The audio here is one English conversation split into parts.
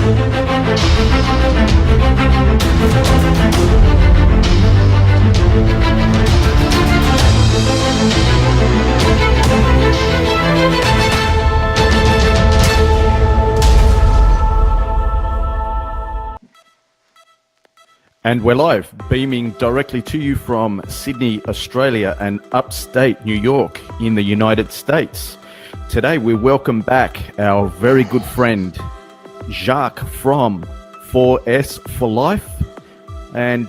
And we're live, beaming directly to you from Sydney, Australia, and upstate New York in the United States. Today, we welcome back our very good friend, Jacque from 4S4Life. And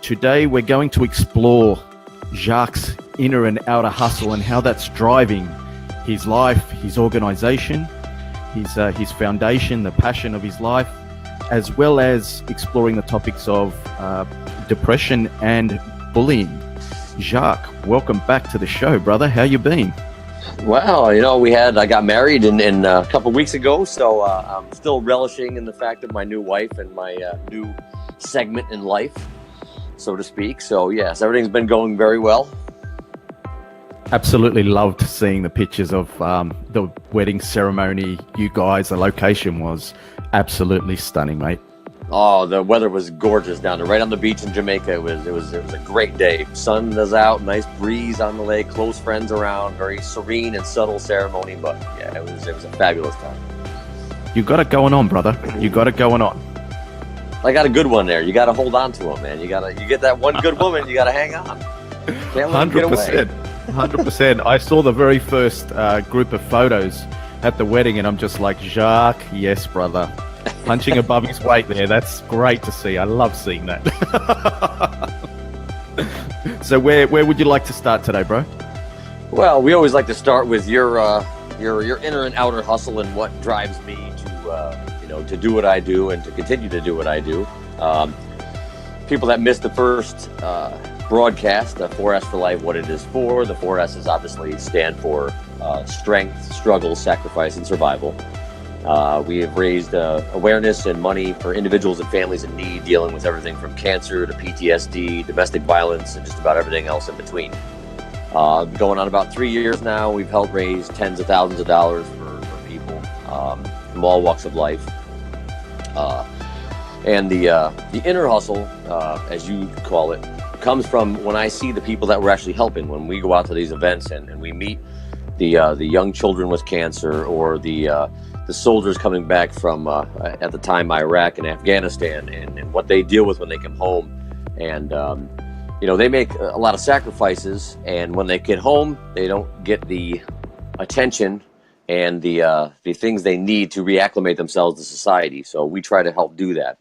today, we're going to explore Jacque's inner and outer hustle and how that's driving his life, his organization, his foundation, the passion of his life, as well as exploring the topics of depression and bullying. Jacque, welcome back to the show, brother. How you been? Well, I got married in a couple of weeks ago, so I'm still relishing in the fact of my new wife and my new segment in life, so to speak. So yes, everything's been going very well. Absolutely loved seeing the pictures of the wedding ceremony. You guys, the location was absolutely stunning, mate. Oh, the weather was gorgeous down there, right on the beach in Jamaica. It was a great day. Sun was out, nice breeze on the lake, close friends around, very serene and subtle ceremony. But yeah, it was a fabulous time. You got it going on, brother. You got it going on. I got a good one there. You got to hold on to them, man. You get that one good woman. You got to hang on. Can't let them get away. 100%. I saw the very first group of photos at the wedding, and I'm just like, Jacque, yes, brother. Punching above his weight there. That's great to see. I love seeing that. So where would you like to start today, bro? Well, we always like to start with your inner and outer hustle and what drives me to do what I do and to continue to do what I do. People that missed the first broadcast, the 4S4Life, what it is for. The 4S is obviously stand for strength, struggle, sacrifice, and survival. We have raised awareness and money for individuals and families in need, dealing with everything from cancer to PTSD, domestic violence, and just about everything else in between. Going on about 3 years now, we've helped raise tens of thousands of dollars for people from all walks of life. And the inner hustle, as you call it, comes from when I see the people that we're actually helping. When we go out to these events and we meet the young children with cancer, or the soldiers coming back from at the time Iraq and Afghanistan, and what they deal with when they come home, and they make a lot of sacrifices, and when they get home, they don't get the attention and the things they need to reacclimate themselves to society. So we try to help do that.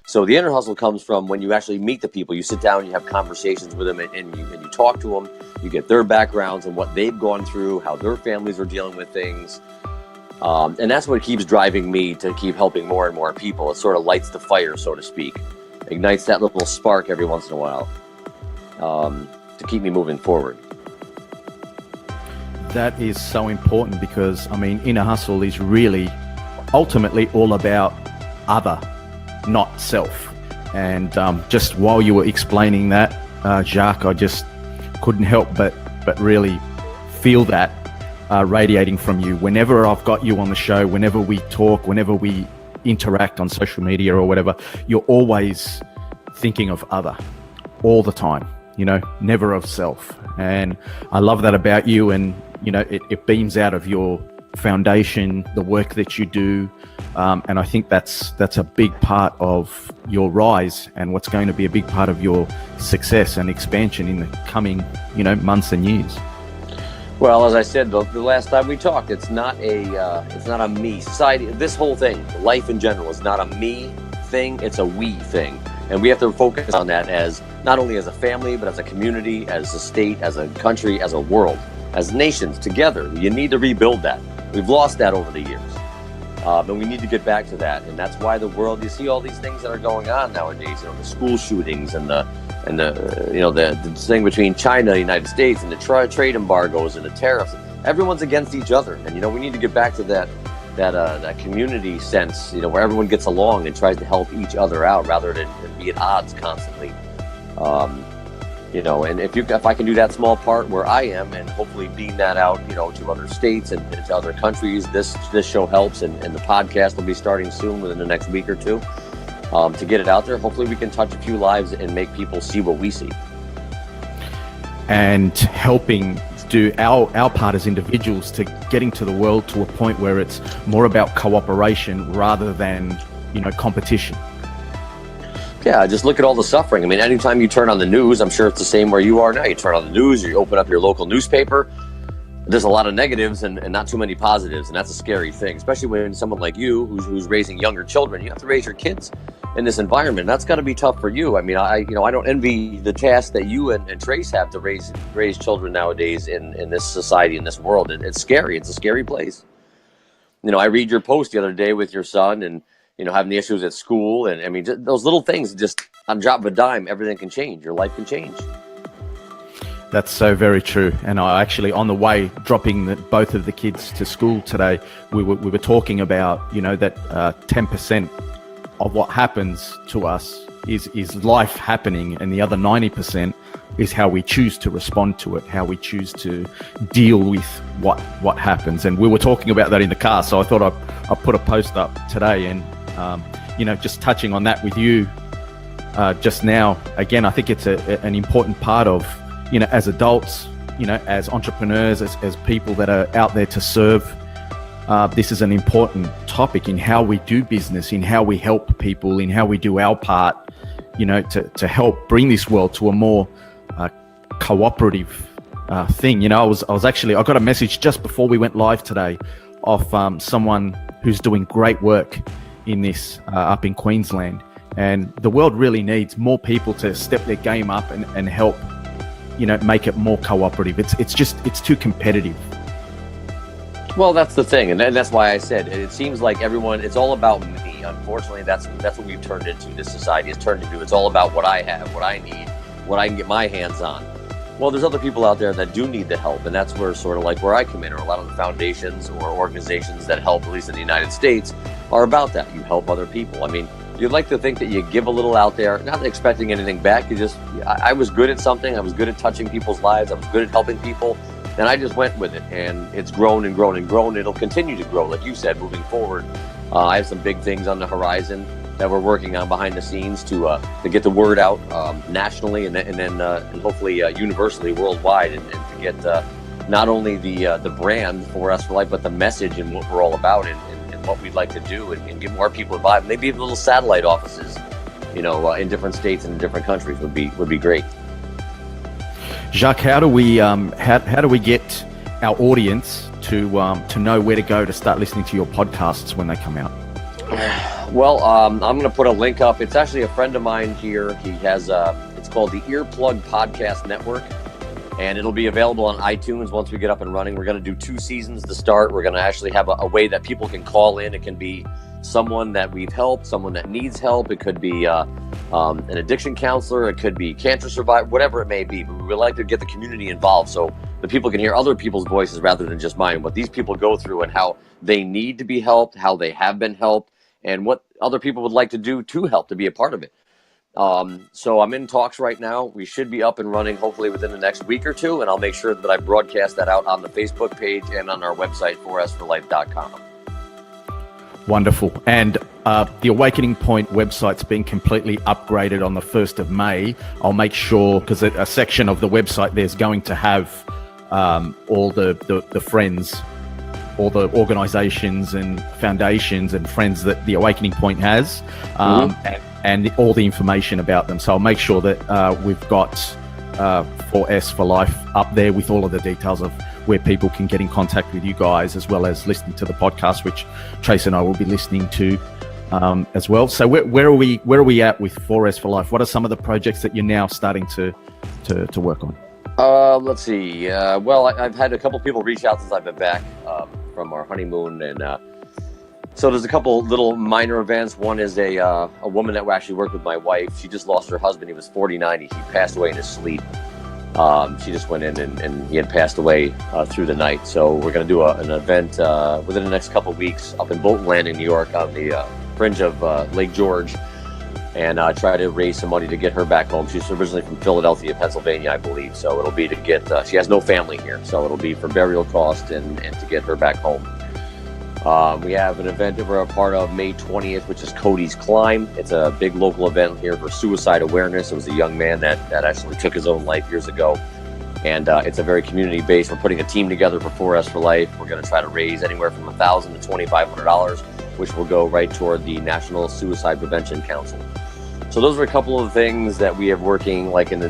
So the inner hustle comes from when you actually meet the people. You sit down, you have conversations with them, and you talk to them. You get their backgrounds and what they've gone through, how their families are dealing with things. And that's what keeps driving me to keep helping more and more people. It sort of lights the fire, so to speak. Ignites that little spark every once in a while to keep me moving forward. That is so important because, inner hustle is really ultimately all about other, not self. And just while you were explaining that, Jacque, I just couldn't help but really feel that radiating from you. Whenever I've got you on the show, whenever we talk, whenever we interact on social media or whatever, you're always thinking of other all the time, never of self. And I love that about you. And, it beams out of your foundation, the work that you do. And I think that's a big part of your rise and what's going to be a big part of your success and expansion in the coming, months and years. Well, as I said the last time we talked, it's not a me. Society, this whole thing, life in general, is not a me thing. It's a we thing, and we have to focus on that as not only as a family, but as a community, as a state, as a country, as a world, as nations together. You need to rebuild that. We've lost that over the years. And we need to get back to that. And that's why the world, you see all these things that are going on nowadays, the school shootings and the thing between China and the United States and the trade embargoes and the tariffs. Everyone's against each other. And, we need to get back to that community sense, where everyone gets along and tries to help each other out rather than be at odds constantly. And if I can do that small part where I am, and hopefully beam that out, to other states and to other countries, this show helps, and the podcast will be starting soon within the next week or two, to get it out there. Hopefully we can touch a few lives and make people see what we see. And helping do our part as individuals to getting to the world to a point where it's more about cooperation rather than, competition. Yeah, just look at all the suffering. I mean, anytime you turn on the news, I'm sure it's the same where you are now. You turn on the news, or you open up your local newspaper, there's a lot of negatives and not too many positives, and that's a scary thing, especially when someone like you, who's raising younger children, you have to raise your kids in this environment. That's got to be tough for you. I mean, I don't envy the task that you and Trace have to raise children nowadays in this society, in this world. It's scary. It's a scary place. I read your post the other day with your son and, having the issues at school. And I mean, just those little things, just on drop of a dime, everything can change. Your life can change. That's so very true. And I actually, on the way, dropping both of the kids to school today, we were talking about, that 10% of what happens to us is life happening, and the other 90% is how we choose to respond to it, how we choose to deal with what happens. And we were talking about that in the car, so I thought I'd put a post up today, and just touching on that with you just now. Again, I think it's an important part of, as adults, as entrepreneurs, as people that are out there to serve. This is an important topic in how we do business, in how we help people, in how we do our part, to help bring this world to a more cooperative thing. I got a message just before we went live today of someone who's doing great work in this up in Queensland, and the world really needs more people to step their game up and help, make it more cooperative. It's too competitive. Well, that's the thing, and that's why I said it seems like everyone, it's all about me. Unfortunately, that's what we've turned into. This society has turned into. It's all about what I have, what I need, what I can get my hands on. Well, there's other people out there that do need the help, and that's where sort of like where I come in, or a lot of the foundations or organizations that help, at least in the United States, are about that. You help other people. I mean, you'd like to think that you give a little out there, not expecting anything back. I was good at something. I was good at touching people's lives. I was good at helping people. And I just went with it, and it's grown and grown and grown. It'll continue to grow, like you said, moving forward. I have some big things on the horizon that we're working on behind the scenes to get the word out nationally, and then hopefully universally, worldwide, and to get not only the brand 4S4Life, but the message and what we're all about, and what we'd like to do, and get more people involved. Maybe even little satellite offices, in different states and in different countries would be great. Jacque, how do we get our audience to know where to go to start listening to your podcasts when they come out? Well, I'm going to put a link up. It's actually a friend of mine here. He has it's called the Earplug Podcast Network, and it'll be available on iTunes once we get up and running. We're going to do 2 seasons to start. We're going to actually have a way that people can call in. It can be someone that we've helped, someone that needs help. It could be an addiction counselor. It could be cancer survivor, whatever it may be. But we would like to get the community involved so the people can hear other people's voices rather than just mine, what these people go through and how they need to be helped, how they have been helped, and what other people would like to do to help, to be a part of it. So I'm in talks right now. We should be up and running hopefully within the next week or two, and I'll make sure that I broadcast that out on the Facebook page and on our website, 4S4Life.com. Wonderful. And the Awakening Point website's being completely upgraded on the 1st of May. I'll make sure, because a section of the website there's going to have all the friends, all the organizations and foundations and friends that the Awakening Point has, and all the information about them. So I'll make sure that we've got 4S4Life up there with all of the details of where people can get in contact with you guys, as well as listening to the podcast, which Trace and I will be listening to as well. So where are we at with 4S4Life? What are some of the projects that you're now starting to work on? Let's see. Well, I've had a couple people reach out since I've been back from our honeymoon, and so there's a couple little minor events. One is a woman that actually worked with my wife. She just lost her husband. He was 49. He passed away in his sleep. She just went in and he had passed away through the night. So we're going to do an event within the next couple of weeks up in Bolton Landing, New York, on the fringe of Lake George. and try to raise some money to get her back home. She's originally from Philadelphia, Pennsylvania, I believe. So it'll be to get, she has no family here. So it'll be for burial cost and to get her back home. We have an event that we're a part of May 20th, which is Cody's Climb. It's a big local event here for suicide awareness. It was a young man that actually took his own life years ago. And it's a very community-based. We're putting a team together for 4S4Life. We're going to try to raise anywhere from $1,000 to $2,500, which will go right toward the National Suicide Prevention Council. So those are a couple of things that we have working like in the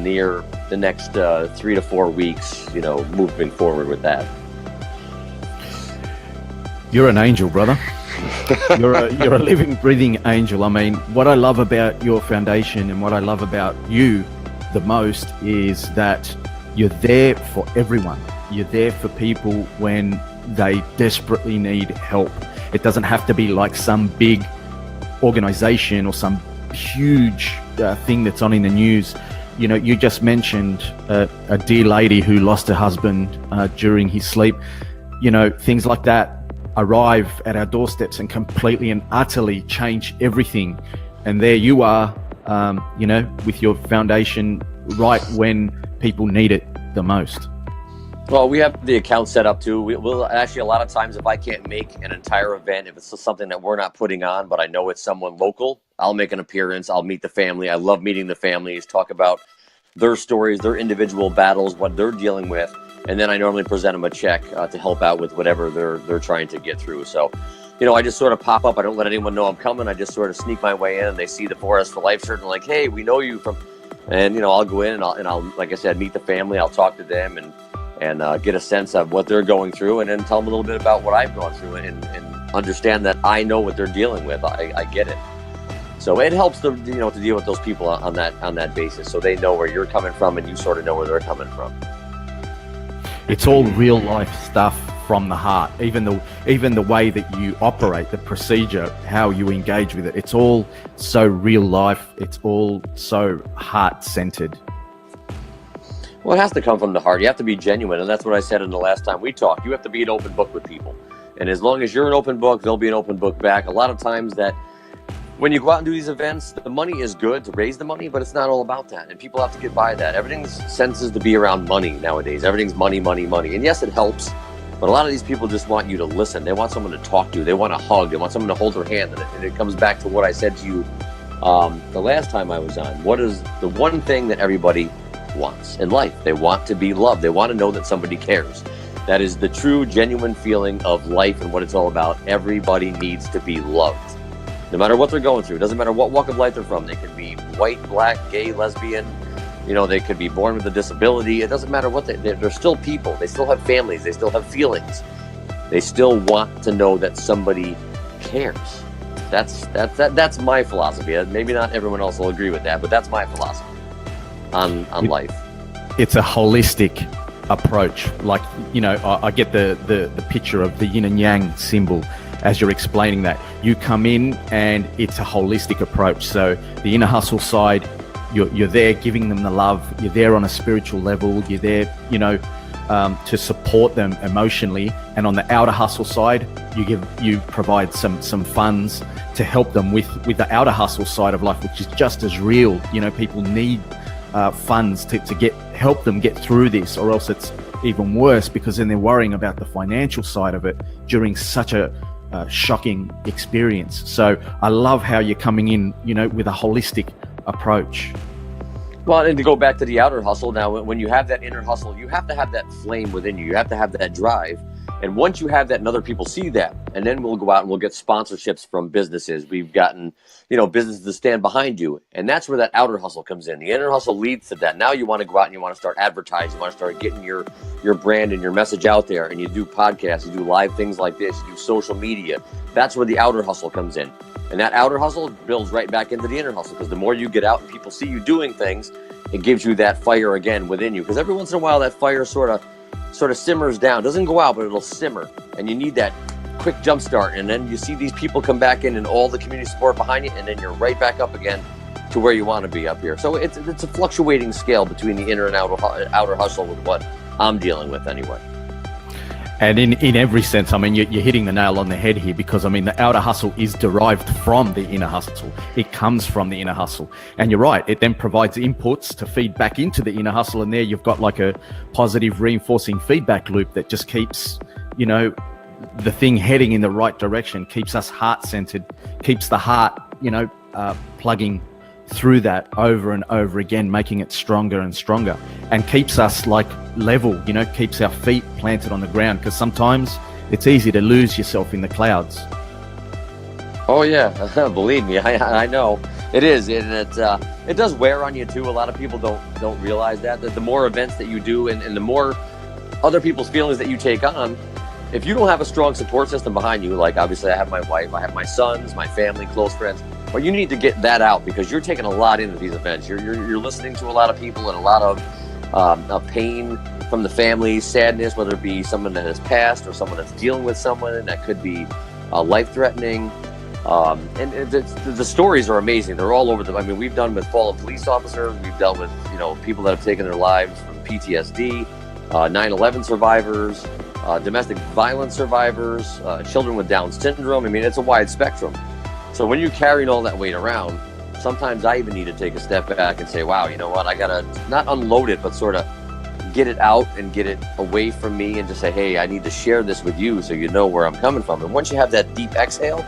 next 3 to 4 weeks, moving forward with that. You're an angel, brother. You're a living, breathing angel. I mean, what I love about your foundation and what I love about you the most is that you're there for everyone. You're there for people when they desperately need help. It doesn't have to be like some big organization or some huge thing that's on in the news. You just mentioned a dear lady who lost her husband during his sleep. Things like that arrive at our doorsteps and completely and utterly change everything. And there you are, with your foundation right when people need it the most. Well, we have the account set up too. We'll actually, a lot of times, if I can't make an entire event, if it's something that we're not putting on, but I know it's someone local, I'll make an appearance. I'll meet the family. I love meeting the families, talk about their stories, their individual battles, what they're dealing with. And then I normally present them a check to help out with whatever they're trying to get through. So, I just sort of pop up. I don't let anyone know I'm coming. I just sort of sneak my way in, and they see the 4S4Life shirt and like, hey, we know you from, and I'll go in and I'll like I said, meet the family. I'll talk to them and get a sense of what they're going through, and then tell them a little bit about what I've gone through, and understand that I know what they're dealing with. I get it. So it helps them, to deal with those people on that basis, so they know where you're coming from, and you sort of know where they're coming from. It's all real life stuff from the heart. Even the way that you operate, the procedure, how you engage with it. It's all so real life. It's all so heart centered. Well, it has to come from the heart. You have to be genuine, and that's what I said in the last time we talked. You have to be an open book with people, and as long as you're an open book, they'll be an open book back. A lot of times that when you go out and do these events, the money is good to raise the money, but it's not all about that. And people have to get by that. Everything's senses to be around money nowadays. Everything's money, money, money. And yes, it helps. But a lot of these people just want you to listen. They want someone to talk to. They want a hug. They want someone to hold their hand. And it comes back to what I said to you the last time I was on. What is the one thing that everybody wants in life? They want to be loved. They want to know that somebody cares. That is the true, genuine feeling of life and what it's all about. Everybody needs to be loved. No matter what they're going through. It doesn't matter what walk of life they're from. They could be white, black, gay, lesbian. They could be born with a disability. It doesn't matter what they're still people. They still have families. They still have feelings. They still want to know that somebody cares. That's my philosophy. Maybe not everyone else will agree with that, but that's my philosophy on life. It's a holistic approach. Like, I get the picture of the yin and yang symbol. As you're explaining that, you come in and it's a holistic approach. So the inner hustle side, you're there giving them the love. You're there on a spiritual level. You're there, to support them emotionally. And on the outer hustle side, you provide some funds to help them with the outer hustle side of life, which is just as real. People need funds to help them get through this, or else it's even worse, because then they're worrying about the financial side of it during such a shocking experience. So I love how you're coming in, with a holistic approach. Well, and to go back to the outer hustle, now when you have that inner hustle, you have to have that flame within you. You have to have that drive. And once you have that and other people see that, and then we'll go out and we'll get sponsorships from businesses. We've gotten, businesses to stand behind you. And that's where that outer hustle comes in. The inner hustle leads to that. Now you want to go out and you want to start advertising. You want to start getting your brand and your message out there. And you do podcasts, you do live things like this, you do social media. That's where the outer hustle comes in. And that outer hustle builds right back into the inner hustle, because the more you get out and people see you doing things, it gives you that fire again within you. Because every once in a while that fire sort of simmers down. Doesn't go out, but it'll simmer. And you need that quick jump start. And then you see these people come back in and all the community support behind you, and then you're right back up again to where you want to be up here. So it's a fluctuating scale between the inner and outer hustle with what I'm dealing with anyway. And in every sense, I mean, you're hitting the nail on the head here, because, I mean, the outer hustle is derived from the inner hustle. It comes from the inner hustle. And you're right, it then provides inputs to feed back into the inner hustle. And there you've got like a positive reinforcing feedback loop that just keeps, you know, the thing heading in the right direction, keeps us heart-centered, keeps the heart, you know, plugging through that over and over again, making it stronger and stronger, and keeps us like level, you know, keeps our feet planted on the ground, because sometimes it's easy to lose yourself in the clouds. Oh yeah, believe me, I know it is, and it does wear on you too. A lot of people don't realize that the more events that you do, and the more other people's feelings that you take on, if you don't have a strong support system behind you, like obviously I have my wife, I have my sons, my family, close friends. But you need to get that out, because you're taking a lot into these events. You're listening to a lot of people, and a lot of pain from the family, sadness, whether it be someone that has passed or someone that's dealing with someone that could be life-threatening. And the stories are amazing. They're all over I mean, we've done with fallen police officers. We've dealt with, you know, people that have taken their lives from PTSD, 9/11 survivors, domestic violence survivors, children with Down syndrome. I mean, it's a wide spectrum. So when you're carrying all that weight around, sometimes I even need to take a step back and say, wow, you know what, I gotta not unload it, but sort of get it out and get it away from me, and just say, hey, I need to share this with you so you know where I'm coming from. And once you have that deep exhale,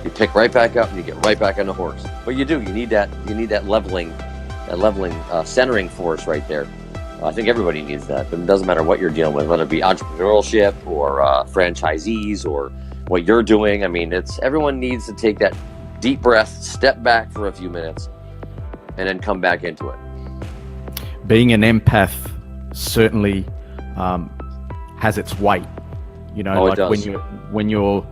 you pick right back up and you get right back on the horse. But you need that leveling centering force right there. I think everybody needs that. But it doesn't matter what you're dealing with, whether it be entrepreneurship or franchisees or what you're doing. I mean, everyone needs to take that deep breath, step back for a few minutes, and then come back into it. Being an empath certainly has its weight. You know, like when you're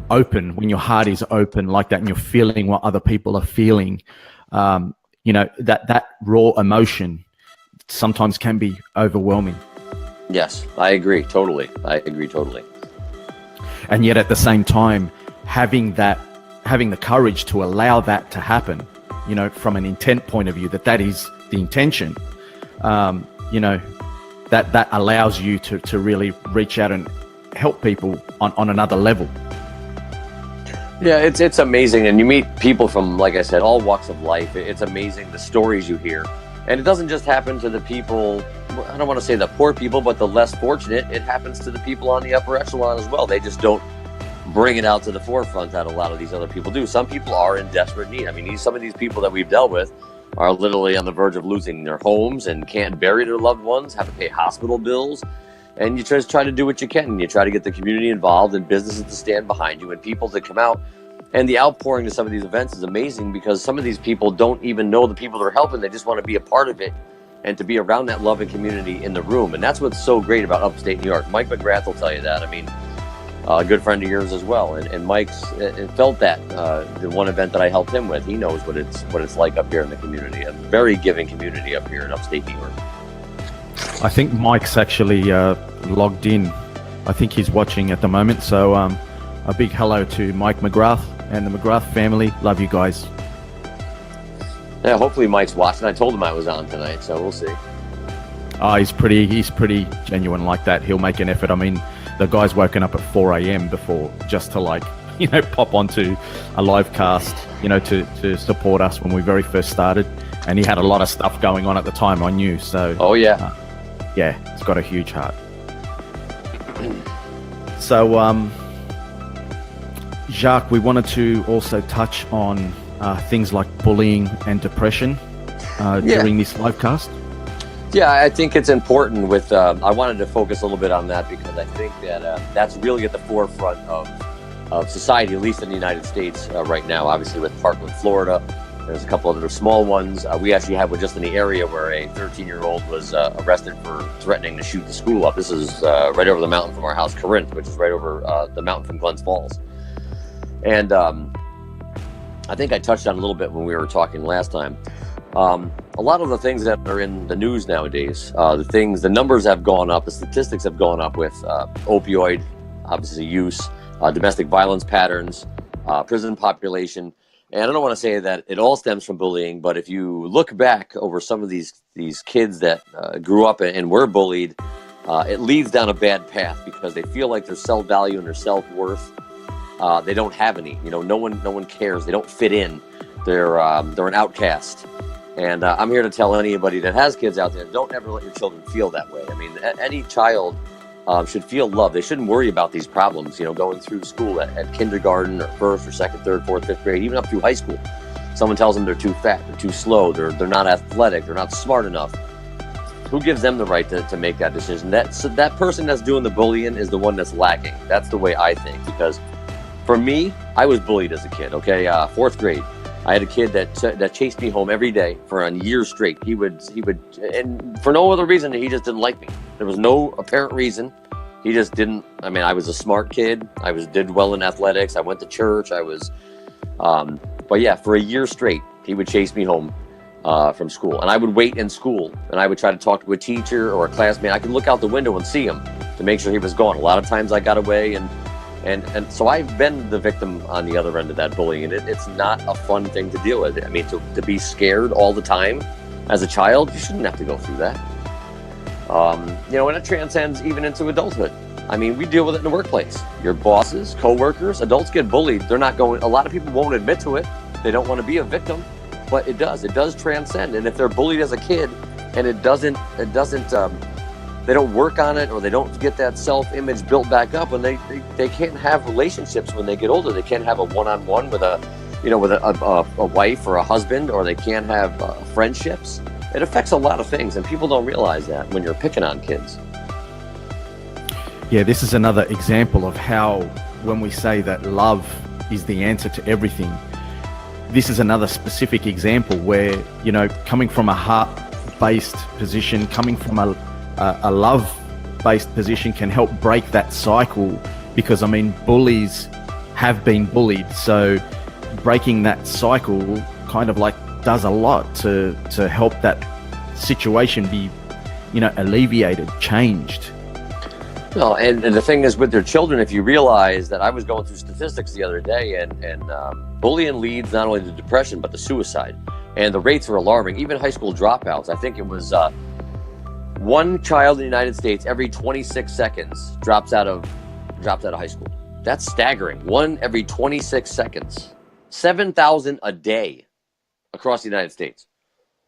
open, when your heart is open like that, and you're feeling what other people are feeling, you know, that raw emotion sometimes can be overwhelming. Yes, I agree totally. And yet at the same time, having the courage to allow that to happen, you know, from an intent point of view, that is the intention, you know, that allows you to really reach out and help people on another level. Yeah, it's amazing. And you meet people from, like I said, all walks of life. It's amazing the stories you hear. And it doesn't just happen to the people, I don't want to say the poor people, but the less fortunate. It happens to the people on the upper echelon as well. They just don't bring it out to the forefront that a lot of these other people do. Some people are in desperate need. I mean, some of these people that we've dealt with are literally on the verge of losing their homes and can't bury their loved ones, have to pay hospital bills. And you just try to do what you can. You try to get the community involved and businesses to stand behind you and people to come out. And the outpouring to some of these events is amazing, because some of these people don't even know the people they're helping. They just want to be a part of it and to be around that loving community in the room. And that's what's so great about upstate New York. Mike McGrath will tell you that. I mean, a good friend of yours as well. And Mike's felt that the one event that I helped him with. He knows what it's like up here in the community. A very giving community up here in upstate New York. I think Mike's actually logged in. I think he's watching at the moment. So a big hello to Mike McGrath and the McGrath family. Love you guys. Yeah, hopefully Mike's watching. I told him I was on tonight, so we'll see. He's pretty genuine like that. He'll make an effort. I mean, the guy's woken up at 4 a.m. before just to, like, you know, pop onto a live cast, you know, to support us when we very first started. And he had a lot of stuff going on at the time, I knew. So oh yeah, yeah, he's got a huge heart. So Jacque, we wanted to also touch on things like bullying and depression during this live cast. Yeah, I think it's important with, I wanted to focus a little bit on that, because I think that that's really at the forefront of society, at least in the United States right now. Obviously with Parkland, Florida, there's a couple other small ones. We actually have one just in the area where a 13-year-old was arrested for threatening to shoot the school up. This is right over the mountain from our house, Corinth, which is right over the mountain from Glens Falls. And I think I touched on a little bit when we were talking last time. A lot of the things that are in the news nowadays, the numbers have gone up, the statistics have gone up with opioid, obviously use, domestic violence patterns, prison population. And I don't want to say that it all stems from bullying, but if you look back over some of these kids that grew up and were bullied, it leads down a bad path because they feel like their self-value and their self-worth, they don't have any. No one cares. They don't fit in. They're an outcast. And I'm here to tell anybody that has kids out there, don't ever let your children feel that way. I mean, any child should feel love. They shouldn't worry about these problems, going through school at kindergarten or first or second, third, fourth, fifth grade, even up through high school. Someone tells them they're too fat, they're too slow, they're not athletic, they're not smart enough. Who gives them the right to make that decision? That person that's doing the bullying is the one that's lacking. That's the way I think. Because for me, I was bullied as a kid. Okay, fourth grade, I had a kid that chased me home every day for a year straight. He would, and for no other reason, he just didn't like me. There was no apparent reason. He just didn't. I mean, I was a smart kid. Did well in athletics. I went to church. But yeah, for a year straight, he would chase me home from school, and I would wait in school, and I would try to talk to a teacher or a classmate. I could look out the window and see him to make sure he was gone. A lot of times I got away, and so I've been the victim on the other end of that bullying, and it's not a fun thing to deal with. I mean, to be scared all the time as a child, you shouldn't have to go through that. And it transcends even into adulthood. I mean, we deal with it in the workplace. Your bosses, coworkers, adults get bullied. They're not going. A lot of people won't admit to it. They don't want to be a victim, but it does transcend. And if they're bullied as a kid, and it doesn't, they don't work on it, or they don't get that self-image built back up, when they can't have relationships when they get older. They can't have a one-on-one with a wife or a husband, or they can't have friendships. It affects a lot of things, and people don't realize that when you're picking on kids. Yeah, this is another example of how, when we say that love is the answer to everything, this is another specific example where, coming from a heart-based position, coming from a love-based position can help break that cycle, because, bullies have been bullied. So breaking that cycle kind of does a lot to help that situation be, alleviated, changed. No, and the thing is with their children, if you realize that I was going through statistics the other day, and bullying leads not only to depression but to suicide, and the rates are alarming. Even high school dropouts. I think it was one child in the United States every 26 seconds drops out of high school. That's staggering. One every 26 seconds. 7,000 a day across the United States.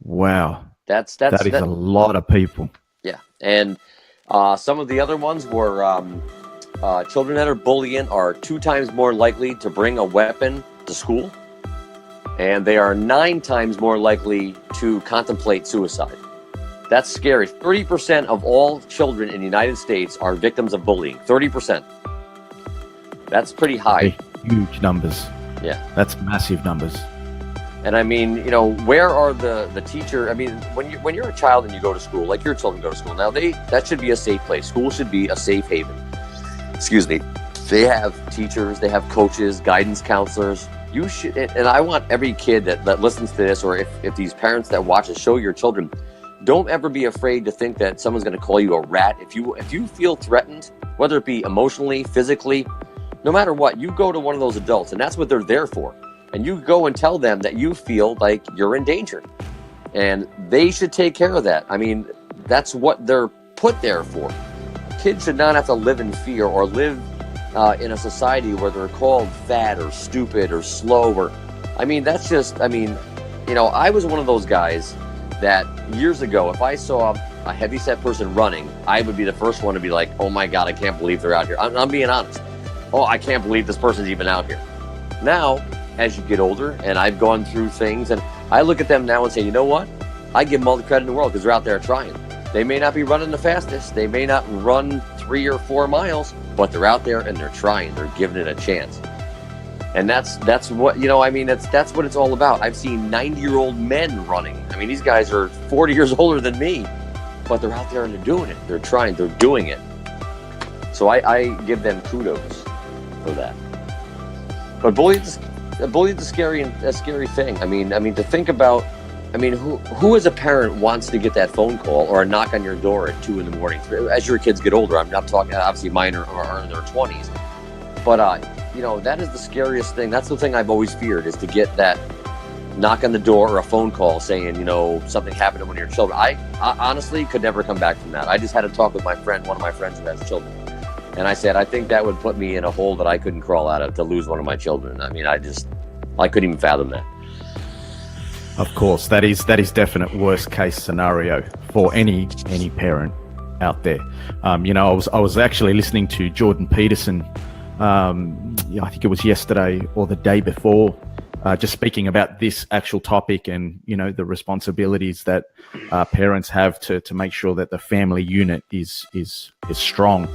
Wow. That is a lot of people. Yeah, and some of the other ones were children that are bullying are 2 times more likely to bring a weapon to school, and they are 9 times more likely to contemplate suicide. That's scary. 30% of all children in the United States are victims of bullying. 30%. That's pretty high. Huge numbers. Yeah. That's massive numbers. And where are the teacher? I mean, when you're a child and you go to school, like your children go to school now, that should be a safe place. School should be a safe haven. Excuse me. They have teachers, they have coaches, guidance counselors. You should, and I want every kid that listens to this, or if these parents that watch this, show your children, don't ever be afraid to think that someone's going to call you a rat. If you feel threatened, whether it be emotionally, physically, no matter what, you go to one of those adults, and that's what they're there for. And you go and tell them that you feel like you're in danger, and they should take care of that. I mean, that's what they're put there for. Kids should not have to live in fear or live in a society where they're called fat or stupid or slow. That's just, I was one of those guys that years ago, if I saw a heavyset person running, I would be the first one to be like, oh my God, I can't believe they're out here. I'm being honest. Oh, I can't believe this person's even out here. Now, as you get older, and I've gone through things, and I look at them now and say, you know what? I give them all the credit in the world, because they're out there trying. They may not be running the fastest. They may not run 3 or 4 miles, but they're out there and they're trying. They're giving it a chance. And that's what, that's what it's all about. I've seen 90-year-old men running. I mean, these guys are 40 years older than me, but they're out there and they're doing it. They're trying. They're doing it. So I give them kudos for that. But bullying is a scary thing. I mean, to think about, who as a parent wants to get that phone call or a knock on your door at 2 a.m. as your kids get older? I'm not talking, obviously mine are in their 20s, but that is the scariest thing. That's the thing I've always feared, is to get that knock on the door or a phone call saying, something happened to one of your children. I honestly could never come back from that. I just had a talk with one of my friends who has children. And I said, I think that would put me in a hole that I couldn't crawl out of, to lose one of my children. I mean, I couldn't even fathom that. Of course, that is definite worst case scenario for any parent out there. I was actually listening to Jordan Peterson. I think it was yesterday or the day before, just speaking about this actual topic and the responsibilities that parents have to make sure that the family unit is strong.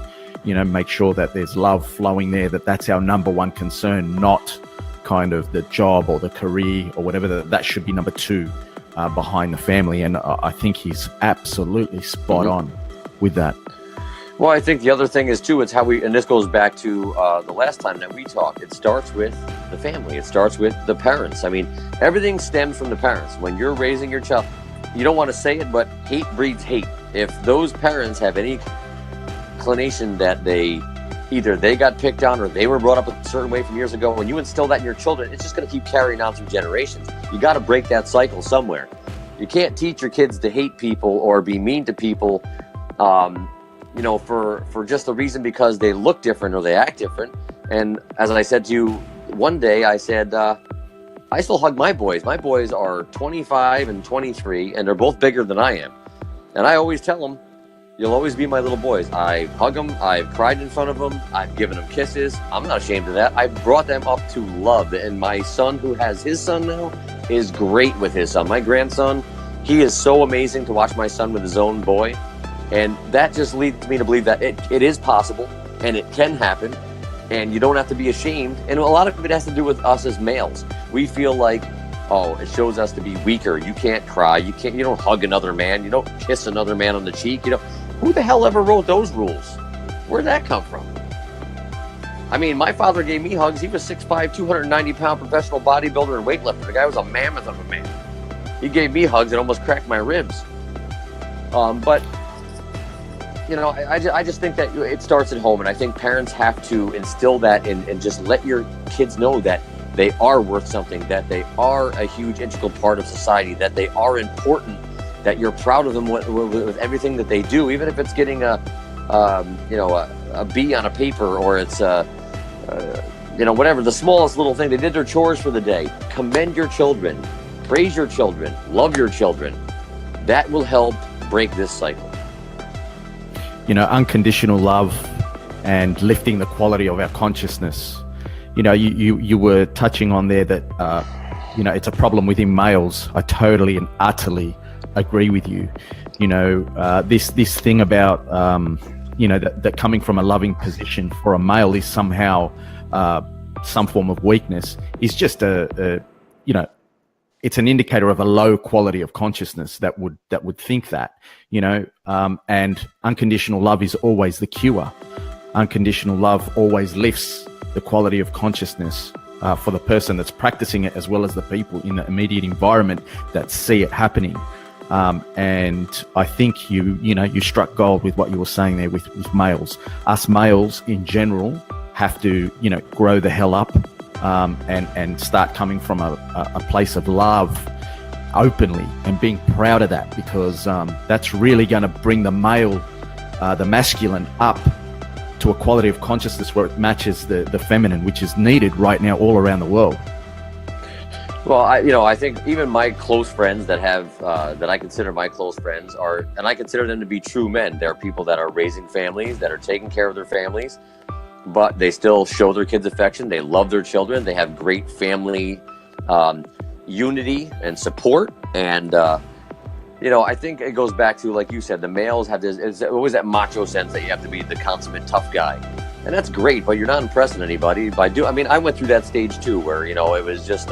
Make sure that there's love flowing there. That's our number one concern, not kind of the job or the career or whatever. That should be number two behind the family. And I think he's absolutely spot on with that. Well, I think the other thing is too, it's how and this goes back to the last time that we talked, it starts with the family. It starts with the parents. I mean, everything stems from the parents. When you're raising your child, you don't want to say it, but hate breeds hate. If those parents have any inclination that they got picked on or they were brought up a certain way from years ago, when you instill that in your children, it's just going to keep carrying on through generations. You got to break that cycle somewhere. You can't teach your kids to hate people or be mean to people, for just the reason because they look different or they act different. And as I said to you one day, I said, I still hug my boys. My boys are 25 and 23, and they're both bigger than I am. And I always tell them, you'll always be my little boys. I hug them. I've cried in front of them. I've given them kisses. I'm not ashamed of that. I brought them up to love. And my son, who has his son now, is great with his son. My grandson, he is so amazing to watch my son with his own boy. And that just leads me to believe that it is possible and it can happen. And you don't have to be ashamed. And a lot of it has to do with us as males. We feel like, it shows us to be weaker. You can't cry. You don't hug another man. You don't kiss another man on the cheek. Who the hell ever wrote those rules? Where'd that come from? I mean, my father gave me hugs. He was 6'5", 290-pound professional bodybuilder and weightlifter. The guy was a mammoth of a man. He gave me hugs and almost cracked my ribs. But I just think that it starts at home, and I think parents have to instill that and just let your kids know that they are worth something, that they are a huge integral part of society, that they are important, that you're proud of them with everything that they do, even if it's getting a B on a paper or it's whatever, the smallest little thing. They did their chores for the day. Commend your children, praise your children, love your children. That will help break this cycle. Unconditional love and lifting the quality of our consciousness. You were touching on there that it's a problem within males. I totally and utterly agree with you. This thing about that coming from a loving position for a male is somehow some form of weakness is just it's an indicator of a low quality of consciousness that would think that, and unconditional love is always the cure. Unconditional love always lifts the quality of consciousness for the person that's practicing it, as well as the people in the immediate environment that see it happening. And I think you struck gold with what you were saying there with males. Us males in general have to, grow the hell up and start coming from a place of love openly and being proud of that, because that's really going to bring the male, the masculine, up to a quality of consciousness where it matches the feminine, which is needed right now all around the world. Well, I think even my close friends that have that I consider my close friends and I consider them to be true men. They're people that are raising families, that are taking care of their families, but they still show their kids affection. They love their children. They have great family unity and support. And I think it goes back to, like you said, the males have this. It's always that macho sense that you have to be the consummate tough guy, and that's great. But you're not impressing anybody by I went through that stage too, where it was just.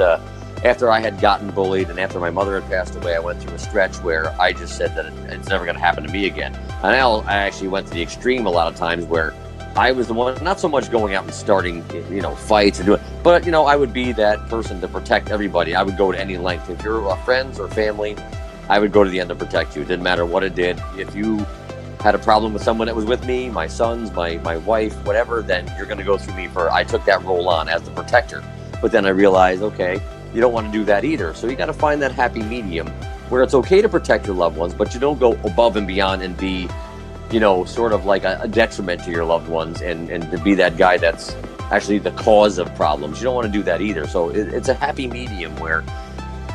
After I had gotten bullied and after my mother had passed away, I went through a stretch where I just said that it's never going to happen to me again. And I actually went to the extreme a lot of times where I was the one, not so much going out and starting, fights and doing, but, I would be that person to protect everybody. I would go to any length. If you're friends or family, I would go to the end to protect you. It didn't matter what it did. If you had a problem with someone that was with me, my sons, my wife, whatever, then you're going to go through me I took that role on as the protector. But then I realized, okay, you don't want to do that either. So you got to find that happy medium where it's okay to protect your loved ones, but you don't go above and beyond and be, sort of like a detriment to your loved ones and to be that guy that's actually the cause of problems. You don't want to do that either. So it's a happy medium where,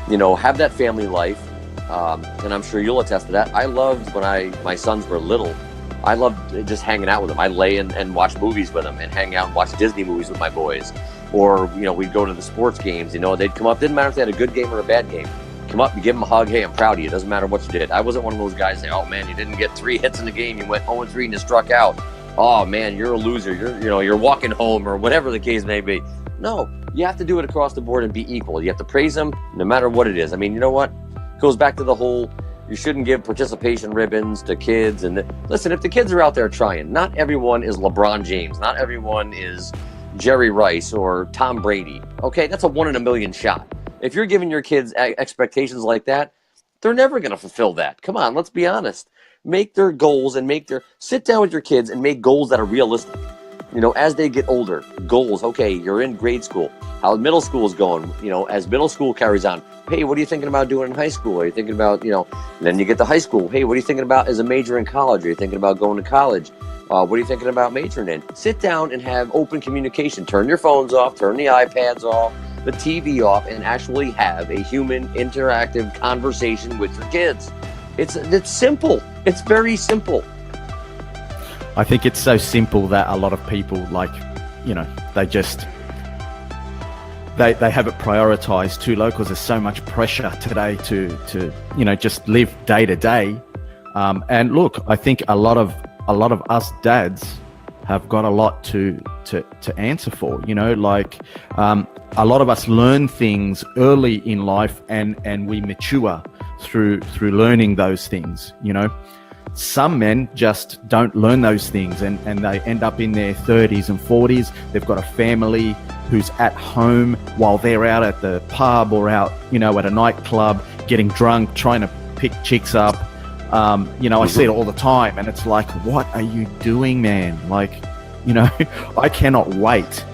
have that family life. And I'm sure you'll attest to that. I loved when my sons were little, I loved just hanging out with them. I'd lay and watch movies with them and hang out and watch Disney movies with my boys. Or, we'd go to the sports games, they'd come up. Didn't matter if they had a good game or a bad game. Come up and give them a hug. Hey, I'm proud of you. It doesn't matter what you did. I wasn't one of those guys say, oh man, you didn't get 3 hits in the game. You went 0-3 and you struck out. Oh man, you're a loser. You're walking home or whatever the case may be. No, you have to do it across the board and be equal. You have to praise them no matter what it is. I mean, you know what? It goes back to the whole, you shouldn't give participation ribbons to kids. And listen, if the kids are out there trying, not everyone is LeBron James. Not everyone is Jerry Rice or Tom Brady. Okay, that's a 1 in a million shot. If you're giving your kids expectations like that, they're never going to fulfill that. Come on, let's be honest. Make their goals and sit down with your kids and make goals that are realistic. As they get older, goals. Okay, you're in grade school. How middle school is going, as middle school carries on. Hey, what are you thinking about doing in high school? Are you thinking about, and then you get to high school. Hey, what are you thinking about as a major in college? Are you thinking about going to college? What are you thinking about majoring in? Sit down and have open communication. Turn your phones off, turn the iPads off, the TV off, and actually have a human interactive conversation with your kids. It's simple. It's very simple. I think it's so simple that a lot of people they just they have it prioritized too low because there's so much pressure today to just live day to day. And look, I think a lot of us dads have got a lot to answer for. A lot of us learn things early in life and we mature through learning those things. Some men just don't learn those things and they end up in their 30s and 40s. They've got a family who's at home while they're out at the pub or out, at a nightclub, getting drunk, trying to pick chicks up. I see it all the time and it's like, what are you doing, man? I cannot wait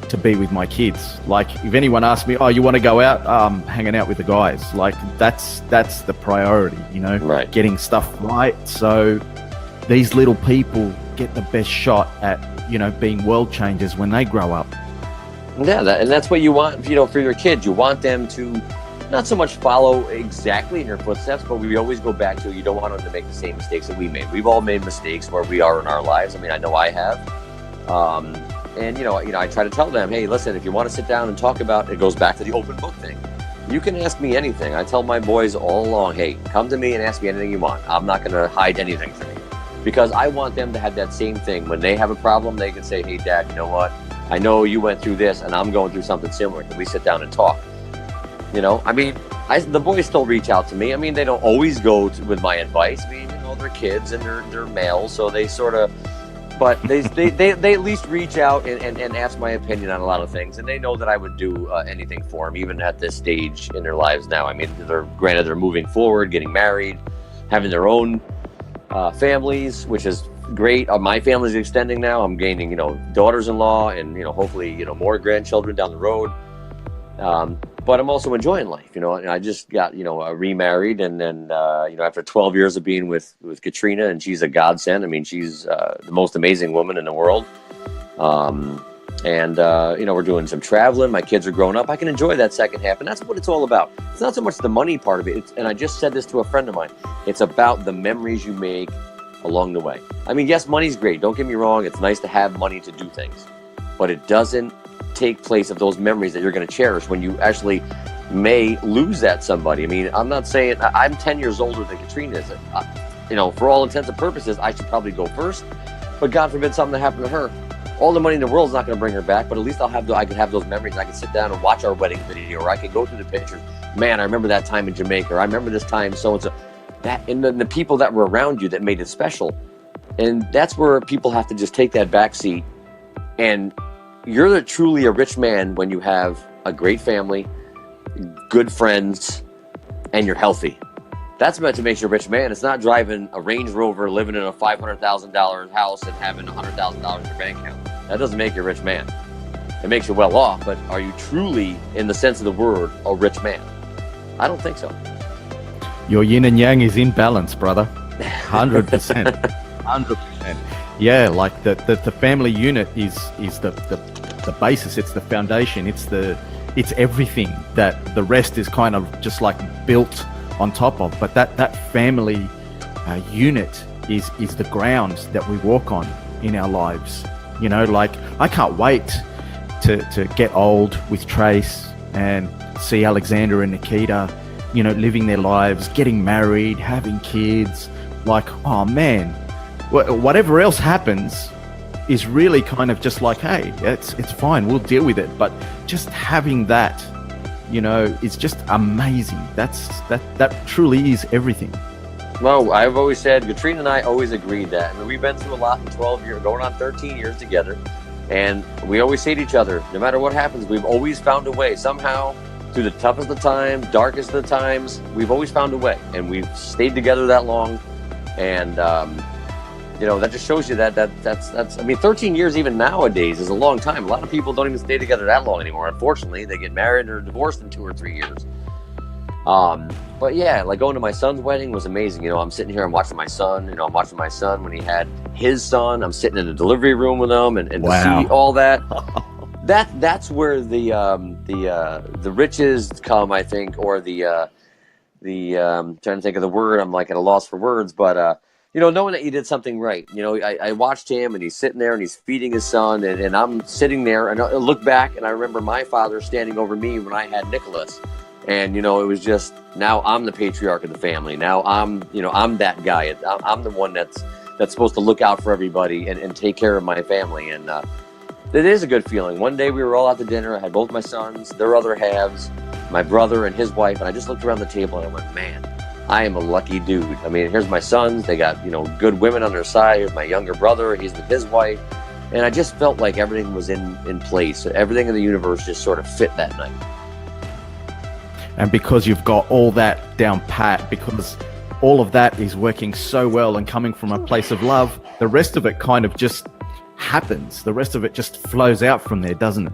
to be with my kids. If anyone asks me, oh, you want to go out? Hanging out with the guys. That's the priority, right. Getting stuff right. So these little people get the best shot at, being world changers when they grow up. Yeah, and that's what you want, for your kids. You want them to not so much follow exactly in your footsteps, but we always go back to, you don't want them to make the same mistakes that we made. We've all made mistakes where we are in our lives. I mean, I know I have. And I try to tell them, hey, listen, if you want to sit down and talk about it, goes back to the open book thing. You can ask me anything. I tell my boys all along, hey, come to me and ask me anything you want. I'm not going to hide anything from you because I want them to have that same thing. When they have a problem, they can say, hey, Dad, you know what? I know you went through this and I'm going through something similar. Can we sit down and talk? The boys still reach out to me. I mean, they don't always go with my advice. I mean, they're kids and they're males, so they sort of, but they at least reach out and ask my opinion on a lot of things, and they know that I would do anything for them, even at this stage in their lives now. I mean, they're moving forward, getting married, having their own families, which is great. My family's extending now. I'm gaining, daughters-in-law and, hopefully, more grandchildren down the road. But I'm also enjoying life, and I just got, remarried, and then, after 12 years of being with Katrina, and she's a godsend. I mean, she's the most amazing woman in the world. We're doing some traveling. My kids are growing up. I can enjoy that second half, and that's what it's all about. It's not so much the money part of it. And I just said this to a friend of mine. It's about the memories you make along the way. I mean, yes, money's great. Don't get me wrong. It's nice to have money to do things, but it doesn't take place of those memories that you're going to cherish when you actually may lose that somebody. I mean, I'm not saying I'm 10 years older than Katrina is. For all intents and purposes, I should probably go first, but God forbid something to happen to her. All the money in the world is not going to bring her back, but at least I could have those memories. I could sit down and watch our wedding video, or I could go through the pictures. Man, I remember that time in Jamaica, or I remember this time so-and-so. That, and the people that were around you that made it special. And that's where people have to just take that back seat. And you're truly a rich man when you have a great family, good friends, and you're healthy. That's meant to make you a rich man. It's not driving a Range Rover, living in a $500,000 house, and having $100,000 in your bank account. That doesn't make you a rich man. it makes you well off, but are you truly, in the sense of the word, a rich man? I don't think so. Your yin and yang is in balance, brother. 100%. 100%. Yeah, like the family unit is the basis. It's the foundation. It's everything that the rest is kind of just like built on top of. But that family unit is the ground that we walk on in our lives. You know, like I can't wait to get old with Trace and see Alexander and Nikita, you know, living their lives, getting married, having kids. Like, oh man, whatever else happens is really kind of just like, hey, it's fine, we'll deal with it. But just having that, you know, is just amazing. That truly is everything. Well, I've always said, Katrina and I always agreed that. I mean, we've been through a lot in 12 years, going on 13 years together. And we always say to each other, no matter what happens, we've always found a way. Somehow, through the toughest of times, darkest of the times, we've always found a way. And we've stayed together that long. And, you know, that just shows you that's, I mean, 13 years even nowadays is a long time. A lot of people don't even stay together that long anymore. Unfortunately, they get married or divorced in 2 or 3 years. But yeah, like going to my son's wedding was amazing. You know, I'm sitting here, I'm watching my son, you know, I'm watching my son when he had his son. I'm sitting in the delivery room with him and Wow. to see all that. That's where the riches come, I think, or trying to think of the word. I'm like at a loss for words, but you know, knowing that you did something right. You know, I watched him and he's sitting there and he's feeding his son, and I'm sitting there and I look back and I remember my father standing over me when I had Nicholas. And, you know, it was just, now I'm the patriarch of the family. Now I'm that guy. I'm the one that's supposed to look out for everybody and take care of my family. And it is a good feeling. One day we were all out to dinner. I had both my sons, their other halves, my brother and his wife. And I just looked around the table and I went, man, I am a lucky dude. I mean, here's my sons. They got, you know, good women on their side. Here's my younger brother. He's with his wife. And I just felt like everything was in place. Everything in the universe just sort of fit that night. And because you've got all that down pat, because all of that is working so well and coming from a place of love, the rest of it kind of just happens. The rest of it just flows out from there, doesn't it?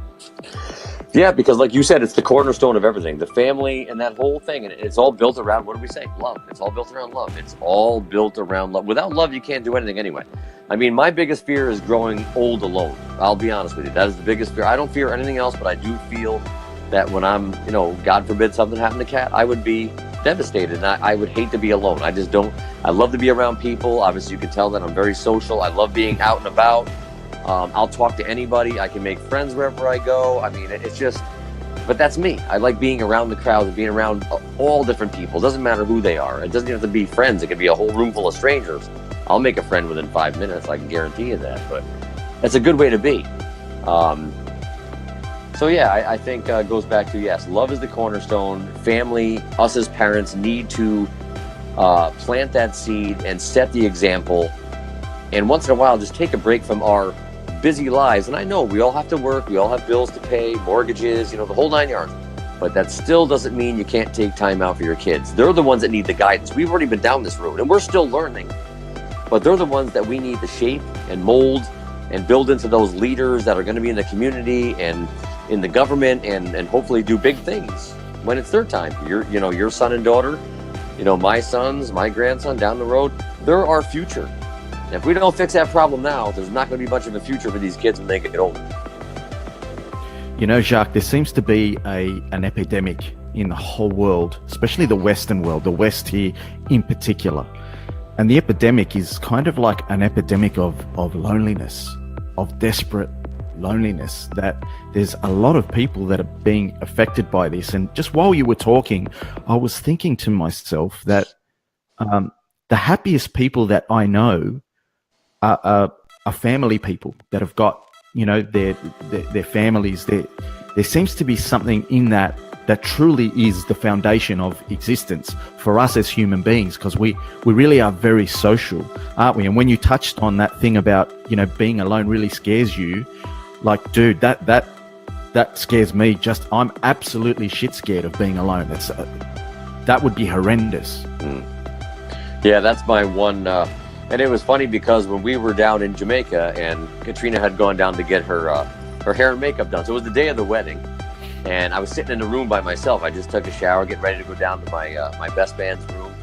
Yeah, because like you said, it's the cornerstone of everything. The family and that whole thing, and it's all built around, what do we say? Love. It's all built around love. It's all built around love. Without love, you can't do anything anyway. I mean, my biggest fear is growing old alone. I'll be honest with you. That is the biggest fear. I don't fear anything else, but I do feel that when I'm, you know, God forbid something happened to Kat, I would be devastated, and I would hate to be alone. I just don't. I love to be around people. Obviously, you can tell that I'm very social. I love being out and about. I'll talk to anybody. I can make friends wherever I go. I mean, it's just, but that's me. I like being around the crowd and being around all different people. It doesn't matter who they are. It doesn't have to be friends. It could be a whole room full of strangers. I'll make a friend within 5 minutes. I can guarantee you that. But that's a good way to be. So yeah, I think it goes back to, yes, love is the cornerstone. Family, us as parents need to plant that seed and set the example. And once in a while, just take a break from our busy lives. And I know we all have to work. We all have bills to pay, mortgages, you know, the whole 9 yards. But that still doesn't mean you can't take time out for your kids. They're the ones that need the guidance. We've already been down this road and we're still learning. But they're the ones that we need to shape and mold and build into those leaders that are going to be in the community and in the government and hopefully do big things when it's their time. Your son and daughter, you know, my sons, my grandson down the road, they're our future. And if we don't fix that problem now, there's not going to be much of a future for these kids when they get older. You know, Jacque, there seems to be an epidemic in the whole world, especially the Western world, the West here in particular. And the epidemic is kind of like an epidemic of loneliness, of desperate loneliness, that there's a lot of people that are being affected by this. And just while you were talking, I was thinking to myself that the happiest people that I know are family people that have got, you know, their families. There seems to be something in that truly is the foundation of existence for us as human beings, because we really are very social, aren't we? And when you touched on that thing about, you know, being alone really scares you, like, dude, that scares me. Just, I'm absolutely shit scared of being alone. That would be horrendous. Yeah, that's my one. And it was funny because when we were down in Jamaica and Katrina had gone down to get her her hair and makeup done. So it was the day of the wedding, and I was sitting in the room by myself. I just took a shower, getting ready to go down to my best man's room,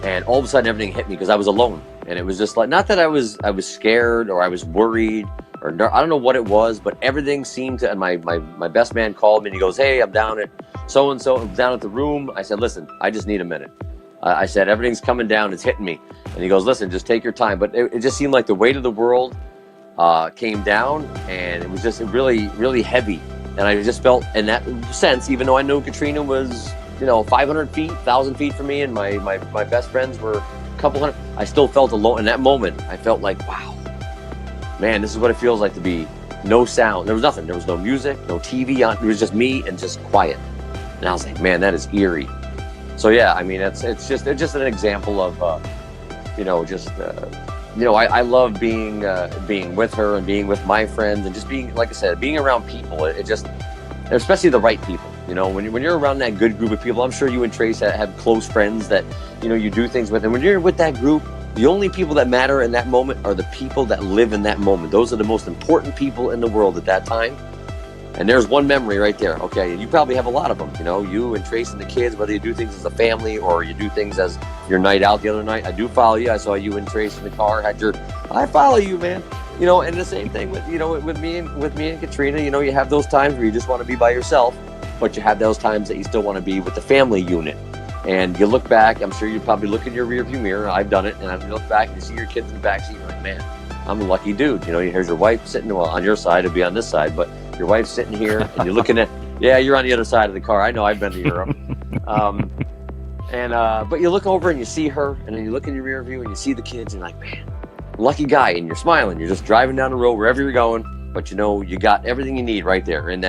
and all of a sudden everything hit me because I was alone, and it was just like, not that I was scared or I was worried or I don't know what it was, but everything seemed to. And my best man called me and he goes, "Hey, I'm down at so and so. I'm down at the room." I said, "Listen, I just need a minute." I said, "Everything's coming down. It's hitting me." And he goes, "Listen, just take your time." But it just seemed like the weight of the world came down, and it was just really, really heavy. And I just felt, in that sense, even though I knew Katrina was, 500 feet, 1,000 feet from me, and my best friends were a couple hundred, I still felt alone. In that moment, I felt like, wow, man, this is what it feels like to be no sound. There was nothing. There was no music, no TV on. It was just me and just quiet. And I was like, man, that is eerie. So yeah, I mean, it's just an example of, I love being with her and being with my friends and just being, like I said, being around people. It just, especially the right people. When you're around that good group of people, I'm sure you and Trace have close friends that, you do things with. And when you're with that group, the only people that matter in that moment are the people that live in that moment. Those are the most important people in the world at that time. And there's one memory right there. Okay, you probably have a lot of them. You and Trace and the kids, whether you do things as a family or you do things as your night out the other night. I do follow you. I saw you and Trace in the car. I follow you, man. And the same thing with me and Katrina. You have those times where you just want to be by yourself, but you have those times that you still want to be with the family unit. And you look back, I'm sure you probably look in your rearview mirror. I've done it, and I look back and you see your kids in the backseat. You're like, man, I'm a lucky dude. Here's your wife sitting on your side, it'd be on this side, but your wife's sitting here, and you're looking at, yeah, you're on the other side of the car. I know, I've been to Europe. But you look over and you see her, and then you look in your rear view and you see the kids, and you're like, man, lucky guy, and you're smiling. You're just driving down the road wherever you're going, but you got everything you need right there in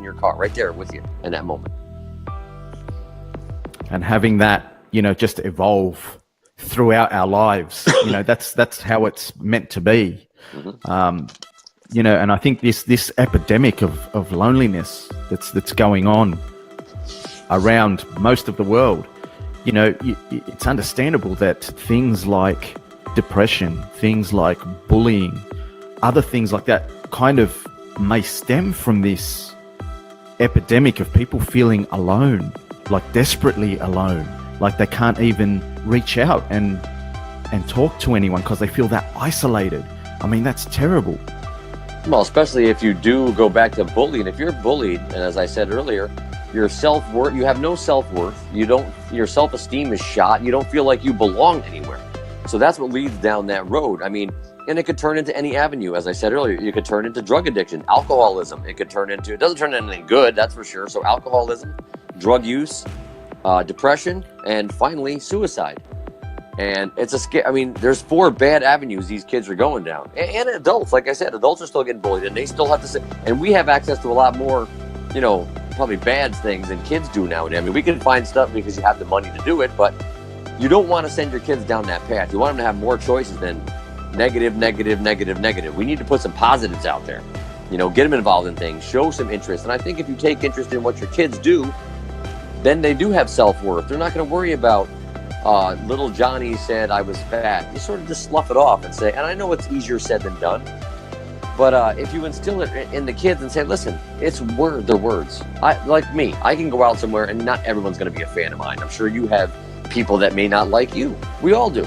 your car, right there with you in that moment. And having that, just evolve throughout our lives, that's how it's meant to be. Mm-hmm. And I think this epidemic of loneliness that's going on around most of the world, it's understandable that things like depression, things like bullying, other things like that kind of may stem from this epidemic of people feeling alone, like desperately alone, like they can't even reach out and talk to anyone because they feel that isolated. I mean, that's terrible. Well, especially if you do go back to bullying. If you're bullied, and as I said earlier, your self-worth, you have no self-worth. Your self-esteem is shot. You don't feel like you belong anywhere. So that's what leads down that road. I mean, and it could turn into any avenue. As I said earlier, you could turn into drug addiction, alcoholism. It doesn't turn into anything good, that's for sure. So alcoholism, drug use, depression, and finally suicide. And it's there's 4 bad avenues these kids are going down. And adults, like I said, adults are still getting bullied, and they still have to say, and we have access to a lot more, probably bad things than kids do nowadays. I mean, we can find stuff because you have the money to do it, but you don't want to send your kids down that path. You want them to have more choices than negative, negative, negative, negative. We need to put some positives out there. Get them involved in things, show some interest. And I think if you take interest in what your kids do, then they do have self-worth. They're not going to worry about, little Johnny said I was fat. You sort of just slough it off and say, and I know it's easier said than done, but if you instill it in the kids and say, listen, they're words. Like me, I can go out somewhere and not everyone's going to be a fan of mine. I'm sure you have people that may not like you. We all do.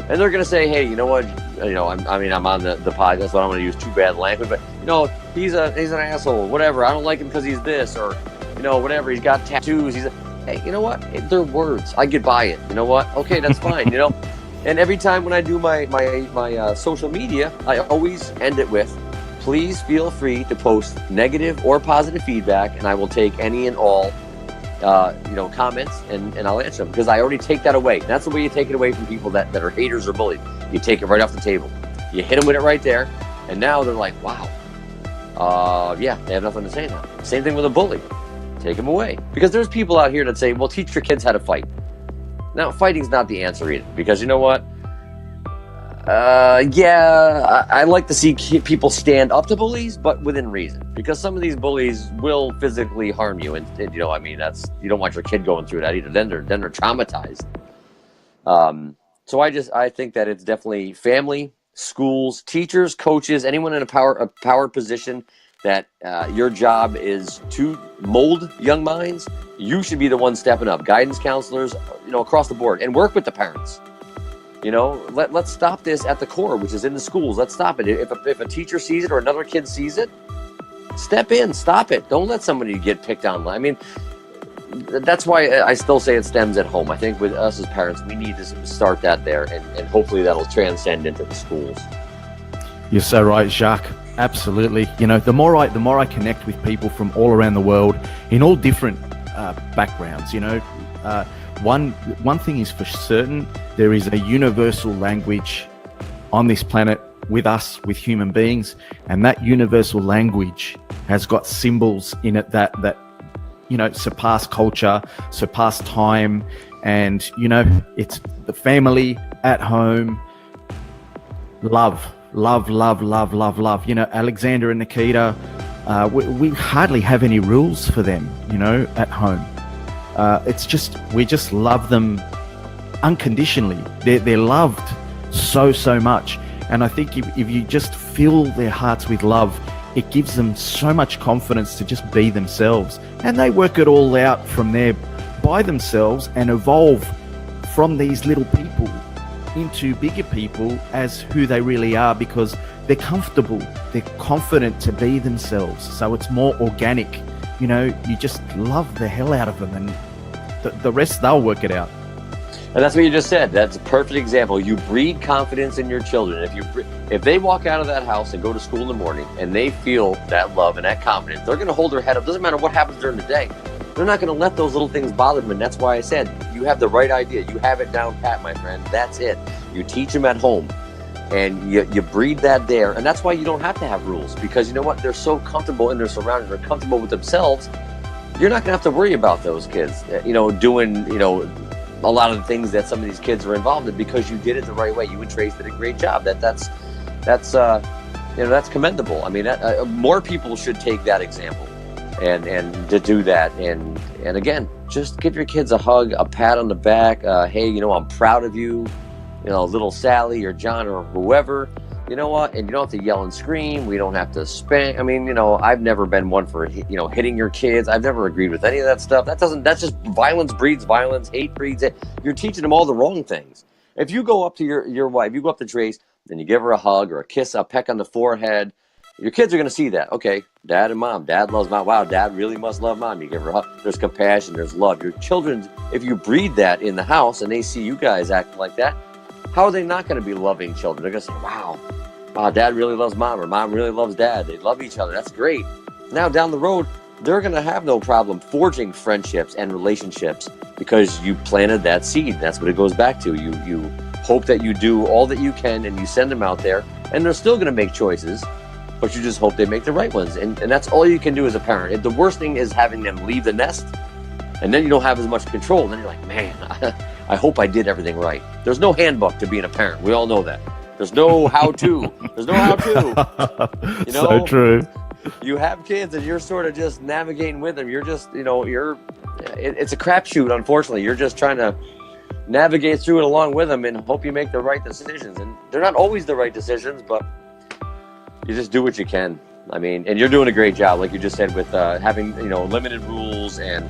And they're going to say, hey, you know what? I'm on the podcast, so I don't want to use too bad language, but he's an asshole, whatever. I don't like him because he's this, or whatever. He's got tattoos. Hey, you know what? They're words. I get by it. You know what? Okay, that's fine. And every time when I do my social media, I always end it with, please feel free to post negative or positive feedback, and I will take any and all, comments, and I'll answer them, because I already take that away. That's the way you take it away from people that are haters or bullied. You take it right off the table. You hit them with it right there, and now they're like, wow. Yeah, they have nothing to say now. Same thing with a bully. Take them away. Because there's people out here that say, well, teach your kids how to fight. Now, fighting's not the answer either, because you know what? I like to see people stand up to bullies, but within reason, because some of these bullies will physically harm you, and you don't want your kid going through that either. Then they're traumatized. So I think that it's definitely family, schools, teachers, coaches, anyone in a power position that your job is to mold young minds, you should be the one stepping up. Guidance counselors, across the board, and work with the parents. Let's stop this at the core, which is in the schools. Let's stop it. If a teacher sees it or another kid sees it, step in, stop it. Don't let somebody get picked on. I mean, that's why I still say it stems at home. I think with us as parents, we need to start that there, and hopefully that'll transcend into the schools. You're so right, Jacque. Absolutely. The more I connect with people from all around the world in all different backgrounds, one thing is for certain, there is a universal language on this planet with us, with human beings, and that universal language has got symbols in it that surpass culture, surpass time, and it's the family at home, love. Alexander and Nikita, we hardly have any rules for them, at home. It's just, we just love them unconditionally. They're loved so much. And I think if you just fill their hearts with love, it gives them so much confidence to just be themselves. And they work it all out from there by themselves and evolve from these little people into bigger people as who they really are, because they're comfortable, they're confident to be themselves. So it's more organic. You just love the hell out of them, and the rest, they'll work it out. And that's what you just said. That's a perfect example. You breed confidence in your children. If they walk out of that house and go to school in the morning and they feel that love and that confidence, they're going to hold their head up. Doesn't matter what happens during the day. They're not going to let those little things bother them. And that's why I said, you have the right idea. You have it down pat, my friend. That's it. You teach them at home and you breed that there. And that's why you don't have to have rules, because you know what? They're so comfortable in their surroundings. They're comfortable with themselves. You're not going to have to worry about those kids, doing, a lot of the things that some of these kids are involved in, because you did it the right way. You and Trace did a great job. That's commendable. I mean, more people should take that example and to do that. And again, just give your kids a hug, a pat on the back. Hey, I'm proud of you. Little Sally or John or whoever. You know what? And you don't have to yell and scream. We don't have to spank. I mean, I've never been one for, hitting your kids. I've never agreed with any of that stuff. That's just violence breeds violence. Hate breeds it. You're teaching them all the wrong things. If you go up to your wife, you go up to Trace, and you give her a hug or a kiss, a peck on the forehead, your kids are going to see that. Okay, dad and mom. Dad loves mom. Wow, dad really must love mom. You give her a hug. There's compassion. There's love. Your children, if you breed that in the house and they see you guys acting like that, how are they not going to be loving children? They're going to say, wow, dad really loves mom, or mom really loves dad. They love each other. That's great. Now down the road, they're going to have no problem forging friendships and relationships because you planted that seed. That's what it goes back to. You hope that you do all that you can and you send them out there, and they're still going to make choices, but you just hope they make the right ones. And that's all you can do as a parent. The worst thing is having them leave the nest, and then you don't have as much control. And then you're like, man, I hope I did everything right. There's no handbook to being a parent. We all know that. There's no how-to. There's no how-to. So true. You have kids and you're sort of just navigating with them. You're just, it's a crapshoot, unfortunately. You're just trying to navigate through it along with them and hope you make the right decisions. And they're not always the right decisions, but you just do what you can. I mean, and you're doing a great job, like you just said, with having, limited rules. And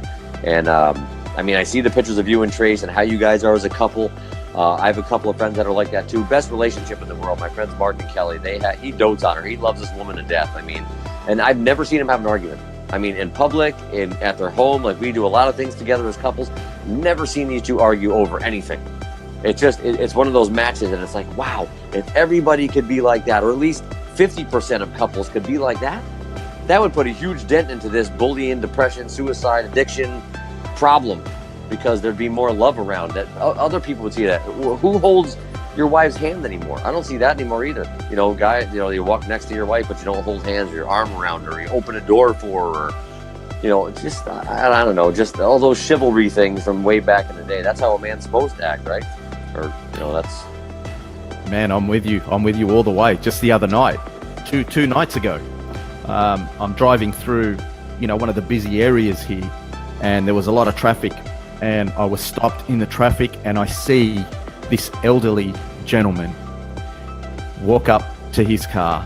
I mean, I see the pictures of you and Trace and how you guys are as a couple. I have a couple of friends that are like that too. Best relationship in the world. My friends Mark and Kelly. He dotes on her. He loves this woman to death. I mean, and I've never seen him have an argument. I mean, in public, at their home, like we do a lot of things together as couples. Never seen these two argue over anything. It's one of those matches, and it's like, wow, if everybody could be like that, or at least 50% of couples could be like that, that would put a huge dent into this bullying, depression, suicide, addiction problem. Because there'd be more love around that. Other people would see that. Who holds your wife's hand anymore? I don't see that anymore either. You walk next to your wife, but you don't hold hands or your arm around her, or you open a door for her, just, I don't know, just all those chivalry things from way back in the day. That's how a man's supposed to act, right? Or, that's... Man, I'm with you all the way. Just the other night, two nights ago, I'm driving through, one of the busy areas here, and there was a lot of traffic. And I was stopped in the traffic, and I see this elderly gentleman walk up to his car,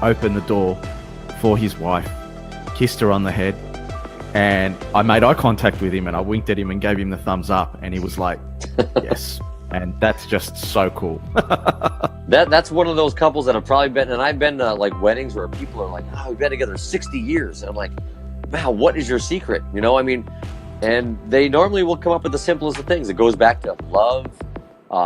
open the door before his wife, kissed her on the head, and I made eye contact with him and I winked at him and gave him the thumbs up, and he was like, yes. And that's just so cool. That's one of those couples that have probably been, and I've been to like weddings where people are like, oh, we've been together 60 years. And I'm like, wow, what is your secret? You know, I mean, and they normally will come up with the simplest of things. It goes back to love,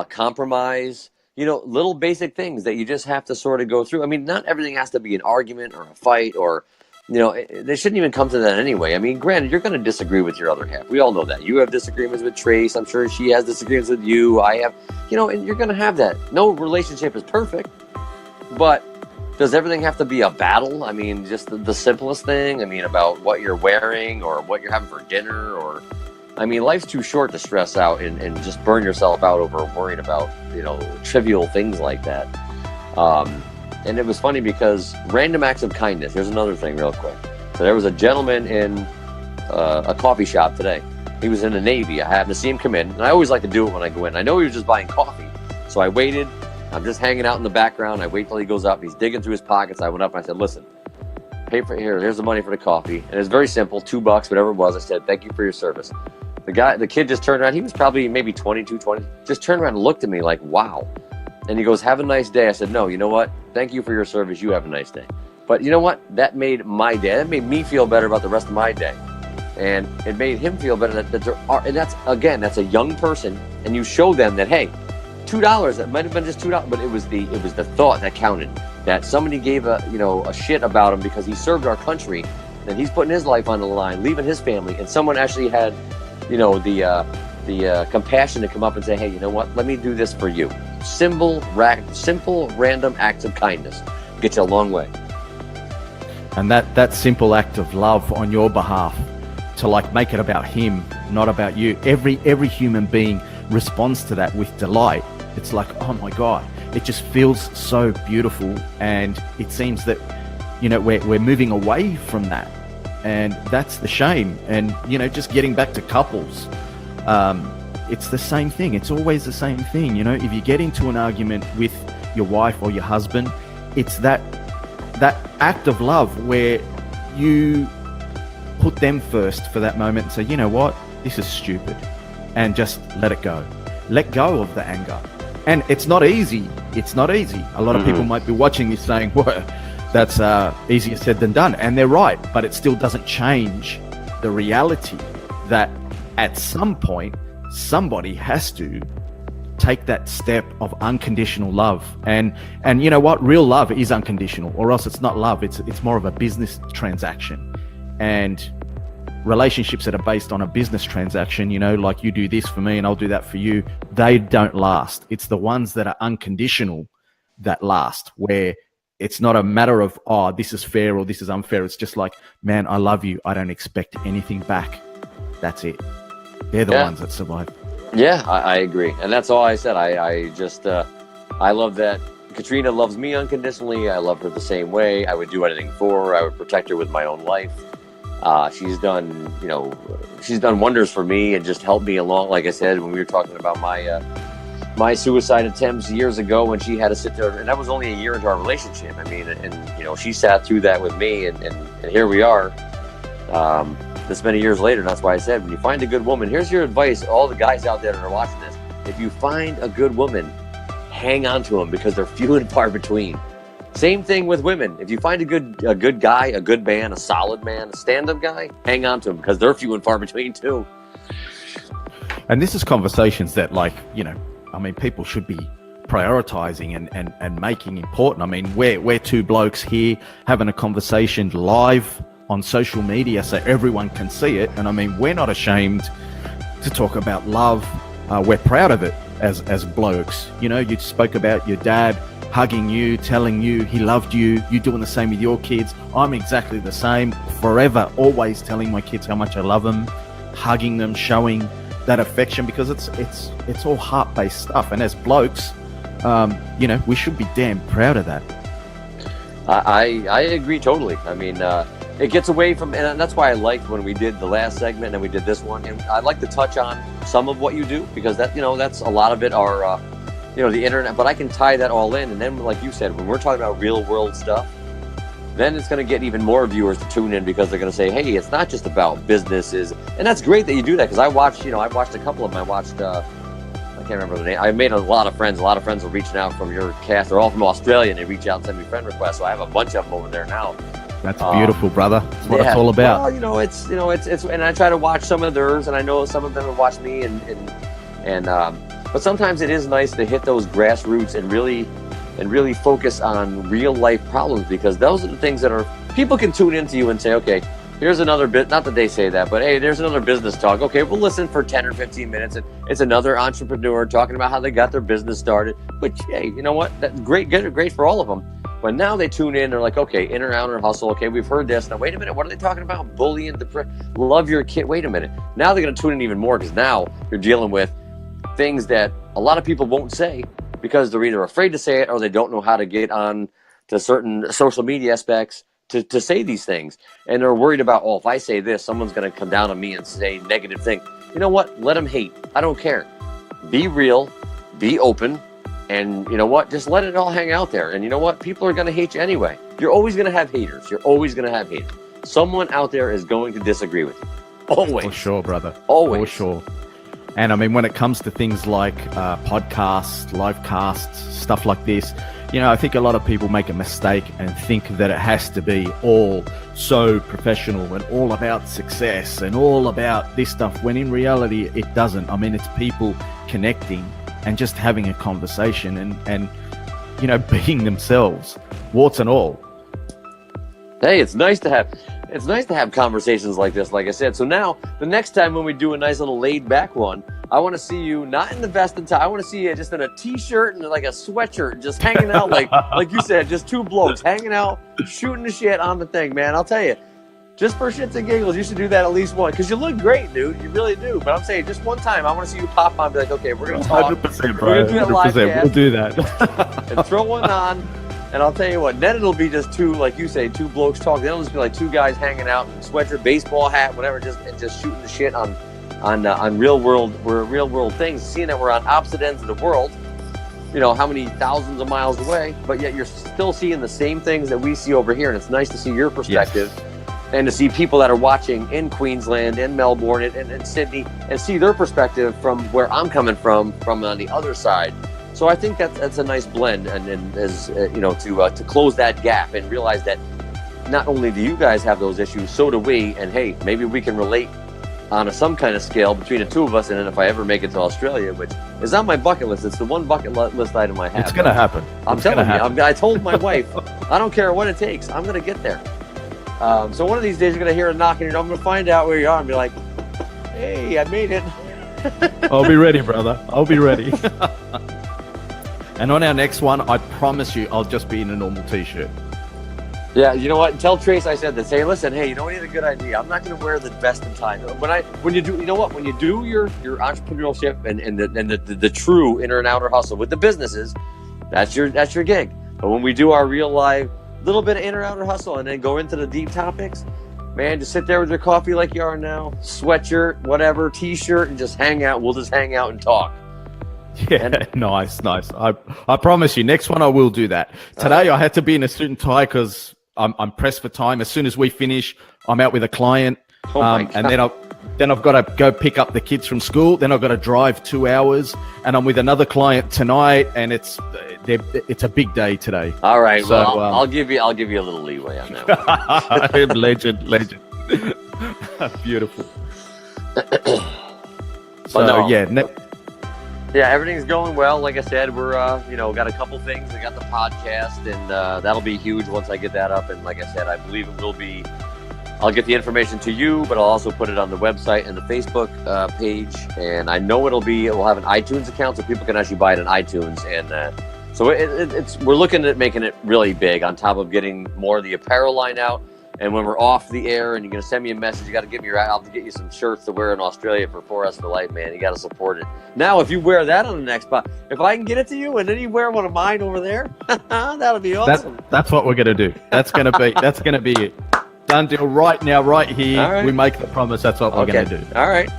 compromise, you know, little basic things that you just have to sort of go through. I mean, not everything has to be an argument or a fight or, you know, they shouldn't even come to that anyway. I mean, granted, you're going to disagree with your other half. We all know that. You have disagreements with Trace. I'm sure she has disagreements with you. I have, you know, and you're going to have that. No relationship is perfect, but does everything have to be a battle? I mean, just the simplest thing. I mean, about what you're wearing or what you're having for dinner or, I mean, life's too short to stress out and just burn yourself out over worrying about, you know, trivial things like that. And it was funny because random acts of kindness. Here's another thing real quick. So there was a gentleman in a coffee shop today. He was in the Navy. I happened to see him come in. And I always like to do it when I go in. I know he was just buying coffee. So I waited. I'm just hanging out in the background. I wait till he goes up. He's digging through his pockets. I went up and I said, listen, pay for here's the money for the coffee. And it's very simple, $2, whatever it was. I said, thank you for your service. The kid just turned around. He was probably maybe 22, 20. Just turned around and looked at me like, wow. And he goes, have a nice day. I said, no, you know what? Thank you for your service. You have a nice day. But you know what? That made my day. That made me feel better about the rest of my day. And it made him feel better that there are, and that's, again, that's a young person. And you show them that, hey, $2, that might have been just $2, but it was the thought that counted. That somebody gave a shit about him because he served our country. And he's putting his life on the line, leaving his family. And someone actually had, you know, the compassion to come up and say, hey, you know what? Let me do this for you. Simple, random acts of kindness get you a long way. And that simple act of love on your behalf to like make it about him, not about you. Every human being responds to that with delight. It's like, oh my God, it just feels so beautiful. And it seems that, you know, we're moving away from that. And that's the shame. And, you know, just getting back to couples, it's the same thing. It's always the same thing. You know, if you get into an argument with your wife or your husband, it's that act of love where you put them first for that moment and say, you know what, this is stupid, and just let it go. Let go of the anger. And it's not easy. It's not easy. A lot of people might be watching this saying, well, that's easier said than done. And they're right, but it still doesn't change the reality that at some point, somebody has to take that step of unconditional love. And you know what? Real love is unconditional, or else it's not love. It's more of a business transaction. And relationships that are based on a business transaction, you know, like you do this for me and I'll do that for you, they don't last. It's the ones that are unconditional that last, where it's not a matter of, oh, this is fair or this is unfair. It's just like, man, I love you. I don't expect anything back. That's it. They're the ones that survive. Yeah, I agree. And that's all I said. I just, I love that Katrina loves me unconditionally. I love her the same way. I would do anything for her. I would protect her with my own life. She's done wonders for me and just helped me along. Like I said, when we were talking about my suicide attempts years ago, when she had to sit there, and that was only a year into our relationship. I mean, and you know, she sat through that with me, and here we are. This many years later, and that's why I said, when you find a good woman, here's your advice, all the guys out there that are watching this. If you find a good woman, hang on to them, because they're few and far between. Same thing with women. If you find a good guy, a good man, a solid man, a stand-up guy, hang on to them, because they're few and far between too. And this is conversations that, like, you know, I mean, people should be prioritizing and making important. I mean, we're two blokes here having a conversation live on social media so everyone can see it. And I mean, we're not ashamed to talk about love. We're proud of it as blokes. You know, you spoke about your dad hugging you, telling you he loved you. You're doing the same with your kids. I'm exactly the same. Forever, always telling my kids how much I love them, hugging them, showing that affection, because it's all heart-based stuff. And as blokes, you know, we should be damn proud of that. I agree totally. I mean, it gets away from, and that's why I liked when we did the last segment and we did this one. And I'd like to touch on some of what you do, because that, you know, that's a lot of it are, you know, the internet, but I can tie that all in. And then, like you said, when we're talking about real world stuff, then it's going to get even more viewers to tune in because they're going to say, hey, it's not just about businesses. And that's great that you do that, because I watched a couple of them. I watched, I can't remember the name. I made a lot of friends. A lot of friends are reaching out from your cast. They're all from Australia, and they reach out and send me friend requests. So I have a bunch of them over there now. That's beautiful, brother. That's what it's all about. Well, it's and I try to watch some of theirs, and I know some of them have watched me, but sometimes it is nice to hit those grassroots and really focus on real life problems, because those are the things that people can tune into you and say, okay, here's another bit. Not that they say that, but hey, there's another business talk. Okay, we'll listen for 10 or 15 minutes, and it's another entrepreneur talking about how they got their business started. Which, hey, you know what? That's great for all of them. But now they tune in, they're like, okay, inner outer hustle. Okay, we've heard this. Now, wait a minute. What are they talking about? Bullying, love your kid. Wait a minute. Now they're going to tune in even more, because now you're dealing with things that a lot of people won't say because they're either afraid to say it or they don't know how to get on to certain social media aspects to say these things. And they're worried about, if I say this, someone's going to come down on me and say negative things. You know what? Let them hate. I don't care. Be real. Be open. And you know what? Just let it all hang out there. And you know what? People are going to hate you anyway. You're always going to have haters. You're always going to have haters. Someone out there is going to disagree with you. Always. For sure, brother. Always. For sure. And I mean, when it comes to things like podcasts, LiveCasts, stuff like this, I think a lot of people make a mistake and think that it has to be all so professional and all about success and all about this stuff, when in reality, it doesn't. I mean, it's people connecting and just having a conversation and being themselves, warts and all. Hey, it's nice to have conversations like this, like I said. So now, the next time when we do a nice little laid-back one, I want to see you not in the vest and tie. I want to see you just in a T-shirt and like a sweatshirt, just hanging out, like you said, just two blokes hanging out, shooting the shit on the thing, man. I'll tell you, just for shits and giggles, you should do that at least once, because you look great, dude. You really do. But I'm saying, just one time, I want to see you pop on and be like, okay, we're going to talk. 100%, bro. We're going to do that live 100%. We'll do that. and throw one on. And I'll tell you what, then it'll be just two, like you say, two blokes talking. Then it'll just be like two guys hanging out in sweatshirt, baseball hat, whatever, just shooting the shit on real world things. Seeing that we're on opposite ends of the world, how many thousands of miles away, but yet you're still seeing the same things that we see over here. And it's nice to see your perspective. Yes. And to see people that are watching in Queensland and Melbourne and Sydney, and see their perspective from where I'm coming from on the other side. So I think that's a nice blend, and as to close that gap and realize that not only do you guys have those issues, so do we. And hey, maybe we can relate on some kind of scale between the two of us. And then if I ever make it to Australia, which is on my bucket list, it's the one bucket list item I have. It's gonna happen. I'm telling you. I told my wife, I don't care what it takes. I'm gonna get there. So one of these days you're going to hear a knock on your door. I'm going to find out where you are and be like, hey, I made it. I'll be ready, brother. I'll be ready. And on our next one, I promise you, I'll just be in a normal T-shirt. Yeah, you know what? Tell Trace I said this. Hey, listen, hey, you know what? You had a good idea. I'm not going to wear the vest and tie. When you do your entrepreneurship and the true inner and outer hustle with the businesses, that's your gig. But when we do our real live little bit of inner outer hustle and then go into the deep topics, man, just sit there with your coffee like you are now, sweatshirt, whatever, T-shirt, and just hang out. We'll just hang out and talk. Yeah, nice. I promise you, next one I will do that. Today I had to be in a suit and tie because I'm pressed for time. As soon as we finish, I'm out with a client, and then I've got to go pick up the kids from school. Then I've got to drive 2 hours, and I'm with another client tonight, and it's a big day today. All right, so, well, I'll give you a little leeway on that one. Legend. Beautiful. So no. Yeah, everything's going well. Like I said, we're got a couple things. We got the podcast, and that'll be huge once I get that up. And like I said, I believe it will be. I'll get the information to you, but I'll also put it on the website and the Facebook page. And I know we'll have an iTunes account, so people can actually buy it on iTunes. And so we're looking at making it really big. On top of getting more of the apparel line out. And when we're off the air and you're going to send me a message, you got to I'll get you some shirts to wear in Australia for 4S4Life, man. You got to support it. Now, if you wear that on the next spot, if I can get it to you and then you wear one of mine over there, that'll be awesome. That's what we're going to do. That's going to be it. Done deal right now, right here. Right. We make the promise. That's what we're going to do. All right.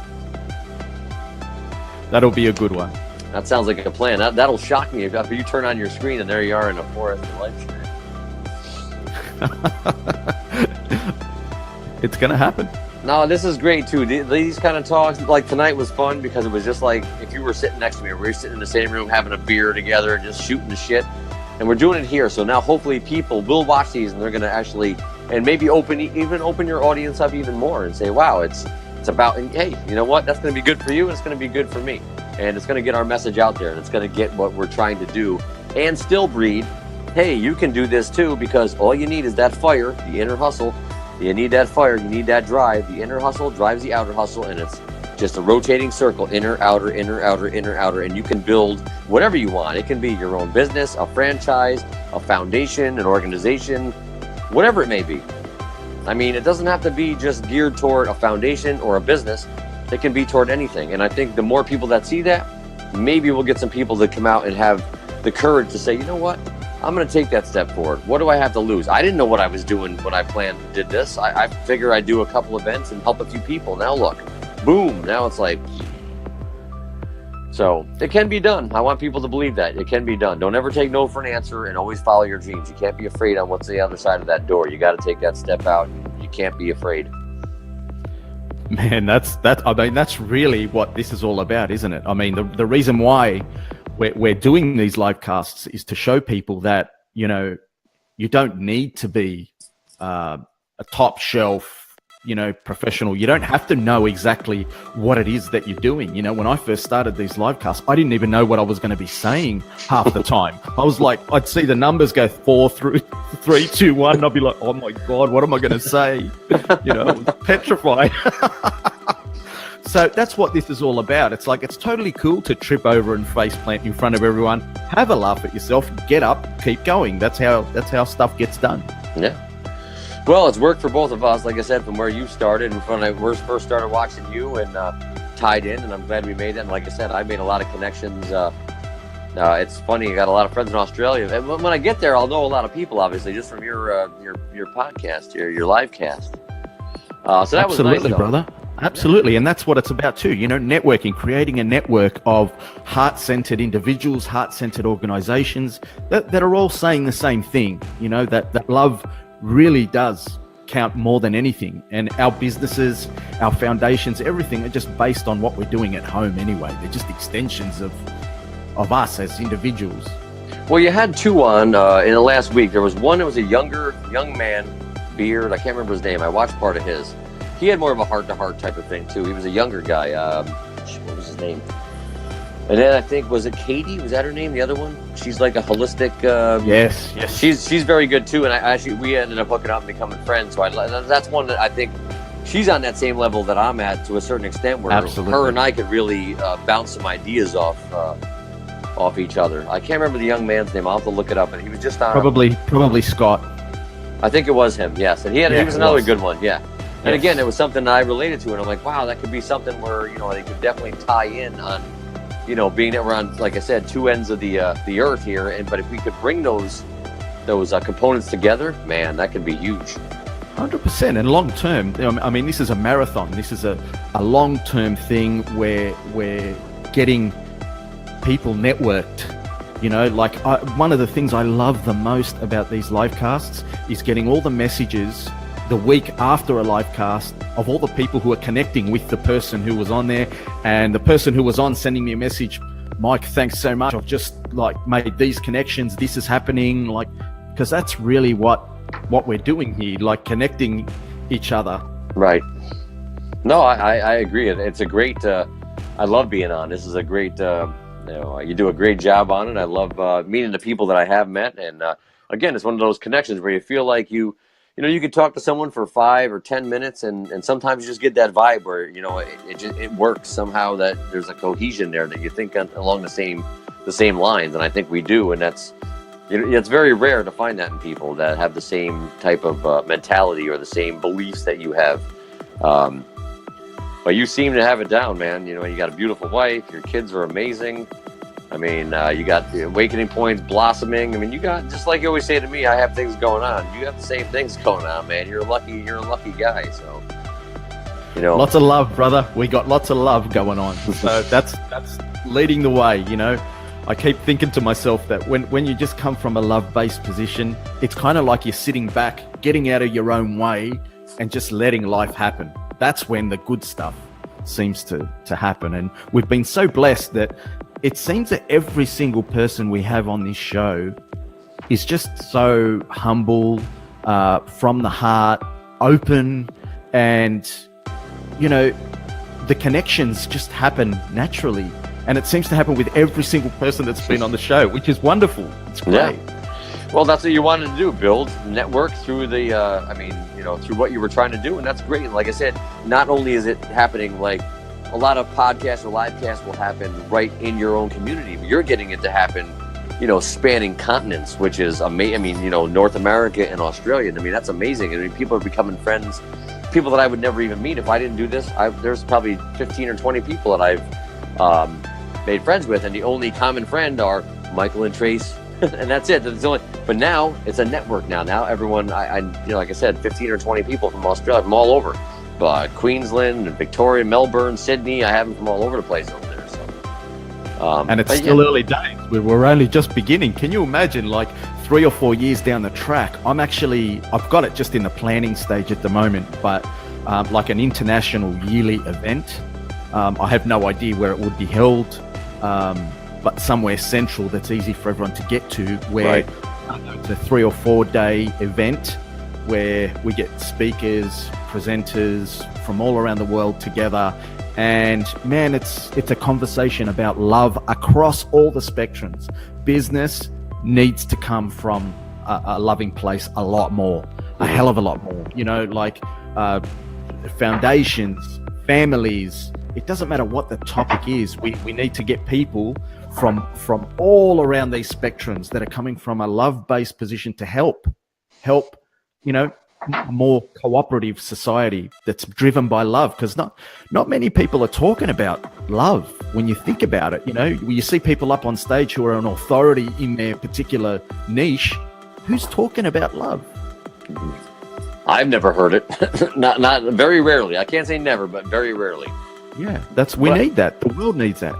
That'll be a good one. That sounds like a plan. That'll shock me if you turn on your screen and there you are in a 4S4Life shirt. It's going to happen. No, this is great too. These kind of talks, like tonight was fun because it was just like if you were sitting next to me, or we were sitting in the same room having a beer together and just shooting the shit. And we're doing it here. So now hopefully people will watch these and they're going to actually, and maybe open your audience up even more and say, wow, it's about, and hey, you know what? That's going to be good for you and it's going to be good for me. And it's going to get our message out there and it's going to get what we're trying to do and still breed. Hey, you can do this too, because all you need is that fire, the inner hustle. You need that fire, you need that drive. The inner hustle drives the outer hustle, and it's just a rotating circle, inner, outer, inner, outer, inner, outer, and you can build whatever you want. It can be your own business, a franchise, a foundation, an organization, whatever it may be. I mean, it doesn't have to be just geared toward a foundation or a business. It can be toward anything. And I think the more people that see that, maybe we'll get some people that come out and have the courage to say, you know what? I'm going to take that step forward. What do I have to lose? I didn't know what I was doing when I did this. I figure I'd do a couple events and help a few people. Now look, boom. Now it's like, so it can be done. I want people to believe that it can be done. Don't ever take no for an answer and always follow your dreams. You can't be afraid on what's the other side of that door. You got to take that step out. You can't be afraid. Man, that's really what this is all about, isn't it? I mean, the reason why we're doing these live casts is to show people that, you know, you don't need to be a top shelf, you know, professional. You don't have to know exactly what it is that you're doing. You know, when I first started these live casts, I didn't even know what I was going to be saying half the time. I was like, I'd see the numbers go 4, 3, 2, 1, and I'd be like, oh my God, what am I going to say? You know, I was petrified. So that's what this is all about. It's like, it's totally cool to trip over and face plant in front of everyone, have a laugh at yourself, get up, keep going. That's how stuff gets done. Yeah. Well, it's worked for both of us, like I said, from where you started and when I first started watching you and tied in, and I'm glad we made that. And like I said, I made a lot of connections. It's funny, I got a lot of friends in Australia. And when I get there, I'll know a lot of people, obviously, just from your podcast, your live cast. So that was nice, absolutely, brother. Absolutely. And that's what it's about too. You know, networking, creating a network of heart-centered individuals, heart-centered organizations that are all saying the same thing. You know, that love really does count more than anything. And our businesses, our foundations, everything are just based on what we're doing at home anyway. They're just extensions of us as individuals. Well, you had two on in the last week. There was one that was a young man, beard. I can't remember his name. I watched part of his. He had more of a heart-to-heart type of thing, too. He was a younger guy. What was his name? And then I think, was it Katie? Was that her name, the other one? She's like a holistic... Yes. She's very good, too. And we ended up hooking up and becoming friends. So that's one that I think she's on that same level that I'm at to a certain extent, where Absolutely. Her and I could really bounce some ideas off each other. I can't remember the young man's name. I'll have to look it up. And he was just on... Probably Scott. I think it was him, yes. And he was another good one, yeah. And again, it was something that I related to, and I'm like, wow, that could be something where, you know, they could definitely tie in on, you know, being that we're on, like I said, two ends of the earth here. But if we could bring those components together, man, that could be huge. 100%. And long term, I mean, this is a marathon. This is a long term thing where we're getting people networked. You know, like one of the things I love the most about these live casts is getting all the messages the week after a live cast of all the people who are connecting with the person who was on there, and the person who was on sending me a message, Mike, thanks so much. I've just like made these connections. This is happening, like, because that's really what we're doing here, like connecting each other. Right. No, I agree. It's a great, I love being on. This is a great, you do a great job on it. I love meeting the people that I have met. And again, it's one of those connections where you feel like you could talk to someone for 5 or 10 minutes, and sometimes you just get that vibe where, you know, it works somehow, that there's a cohesion there that you think along the same lines. And I think we do. And that's, it's very rare to find that in people that have the same type of mentality or the same beliefs that you have. But you seem to have it down, man. You know, you got a beautiful wife. Your kids are amazing. I mean, you got the awakening points blossoming. I mean, you got, just like you always say to me, I have things going on. You have the same things going on, man. You're a lucky guy. So, you know, lots of love, brother. We got lots of love going on. So that's leading the way, you know. I keep thinking to myself that when you just come from a love-based position, it's kind of like you're sitting back, getting out of your own way and just letting life happen. That's when the good stuff seems to happen. And we've been so blessed that it seems that every single person we have on this show is just so humble, from the heart, open, and, you know, the connections just happen naturally. And it seems to happen with every single person that's been on the show, which is wonderful. It's great. Yeah. Well, that's what you wanted to do, build network through the, through what you were trying to do. And that's great. And like I said, not only is it happening, like a lot of podcasts or LiveCasts will happen right in your own community, but you're getting it to happen, spanning continents, which is amazing. I mean, North America and Australia. I mean, that's amazing. I mean, people are becoming friends, people that I would never even meet if I didn't do this. There's probably 15 or 20 people that I've made friends with, and the only common friend are Michael and Trace, and that's it. But now it's a network. Now everyone, like I said, 15 or 20 people from Australia, from all over, Queensland, Victoria, Melbourne, Sydney. I have them from all over the place over there. So, and it's still early days. We're only just beginning. Can you imagine, like 3 or 4 years down the track? I've got it just in the planning stage at the moment, but like an international yearly event. I have no idea where it would be held, but somewhere central that's easy for everyone to get to, where it's a 3 or 4 day event where we get speakers, presenters from all around the world together. And man, it's a conversation about love across all the spectrums. Business needs to come from a loving place a lot more, a hell of a lot more, like foundations, families. It doesn't matter what the topic is. We need to get people from all around these spectrums that are coming from a love-based position to help, more cooperative society that's driven by love. Because not many people are talking about love when you think about it. You see people up on stage who are an authority in their particular niche. Who's talking about love? I've never heard it. not very rarely. I can't say never, but very rarely. Yeah, we need that. The world needs that.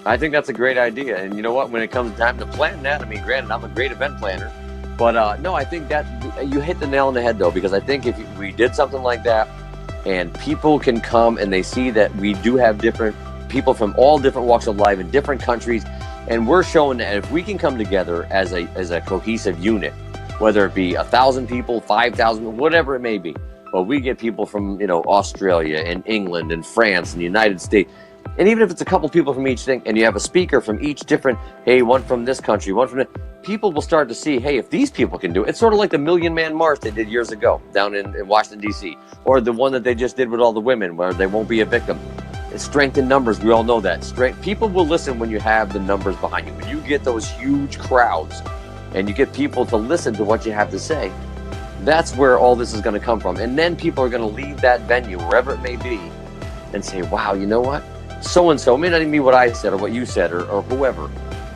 I think that's a great idea. And you know what? When it comes time to plan that, I mean, granted, I'm a great event planner, but no, I think that you hit the nail on the head, though, because I think if we did something like that and people can come and they see that we do have different people from all different walks of life in different countries, and we're showing that if we can come together as a cohesive unit, whether it be 1,000 people, 5,000, whatever it may be, but we get people from, Australia and England and France and the United States. And even if it's a couple people from each thing, and you have a speaker from each different, hey, one from this country, one from that, people will start to see, hey, if these people can do it. It's sort of like the Million Man March they did years ago down in Washington, D.C., or the one that they just did with all the women where they won't be a victim. It's strength in numbers. We all know that. People will listen when you have the numbers behind you. When you get those huge crowds and you get people to listen to what you have to say, that's where all this is going to come from. And then people are going to leave that venue, wherever it may be, and say, wow, you know what? So-and-so, it may not even be what I said or what you said or whoever,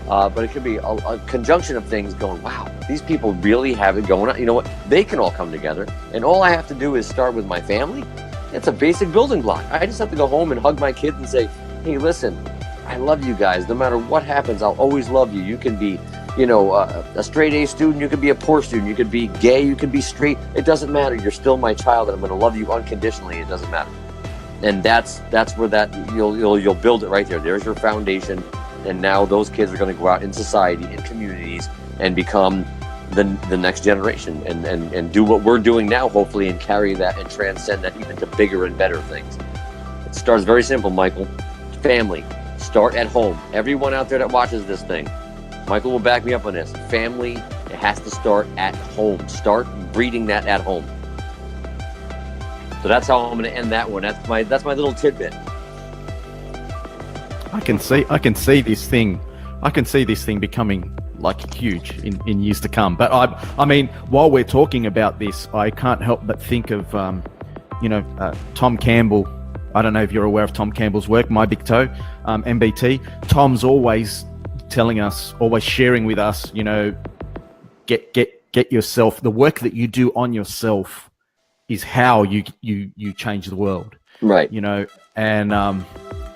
but it could be a conjunction of things going, wow, these people really have it going on. You know what? They can all come together. And all I have to do is start with my family. It's a basic building block. I just have to go home and hug my kids and say, hey, listen, I love you guys. No matter what happens, I'll always love you. You can be a straight A student, you could be a poor student, you could be gay, you could be straight. It doesn't matter. You're still my child, and I'm going to love you unconditionally. It doesn't matter. And that's where that you'll build it right there. There's your foundation, and now those kids are going to go out in society, in communities, and become the next generation, and do what we're doing now, hopefully, and carry that and transcend that even to bigger and better things. It starts very simple, Michael. Family. Start at home. Everyone out there that watches this thing, Michael will back me up on this. Family, it has to start at home. Start breeding that at home. So that's how I'm going to end that one. That's my little tidbit. I can see this thing becoming like huge in years to come. But I mean, while we're talking about this, I can't help but think of Tom Campbell. I don't know if you're aware of Tom Campbell's work, My Big Toe, MBT. Tom's always telling us, always sharing with us, get yourself, the work that you do on yourself is how you change the world. Right. And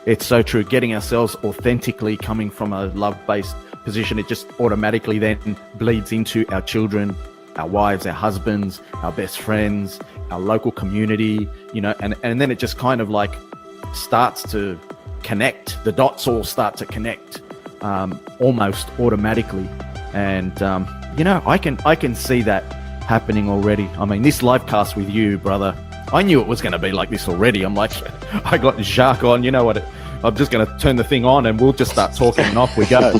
it's so true. Getting ourselves authentically coming from a love-based position, it just automatically then bleeds into our children, our wives, our husbands, our best friends, our local community, and then it just kind of like starts to connect. The dots all start to connect almost automatically. And, I can see that happening already. I mean, this LiveCast with you, brother, I knew it was going to be like this already. I'm like, I got Jacque on, you know what? I'm just going to turn the thing on and we'll just start talking and off we go.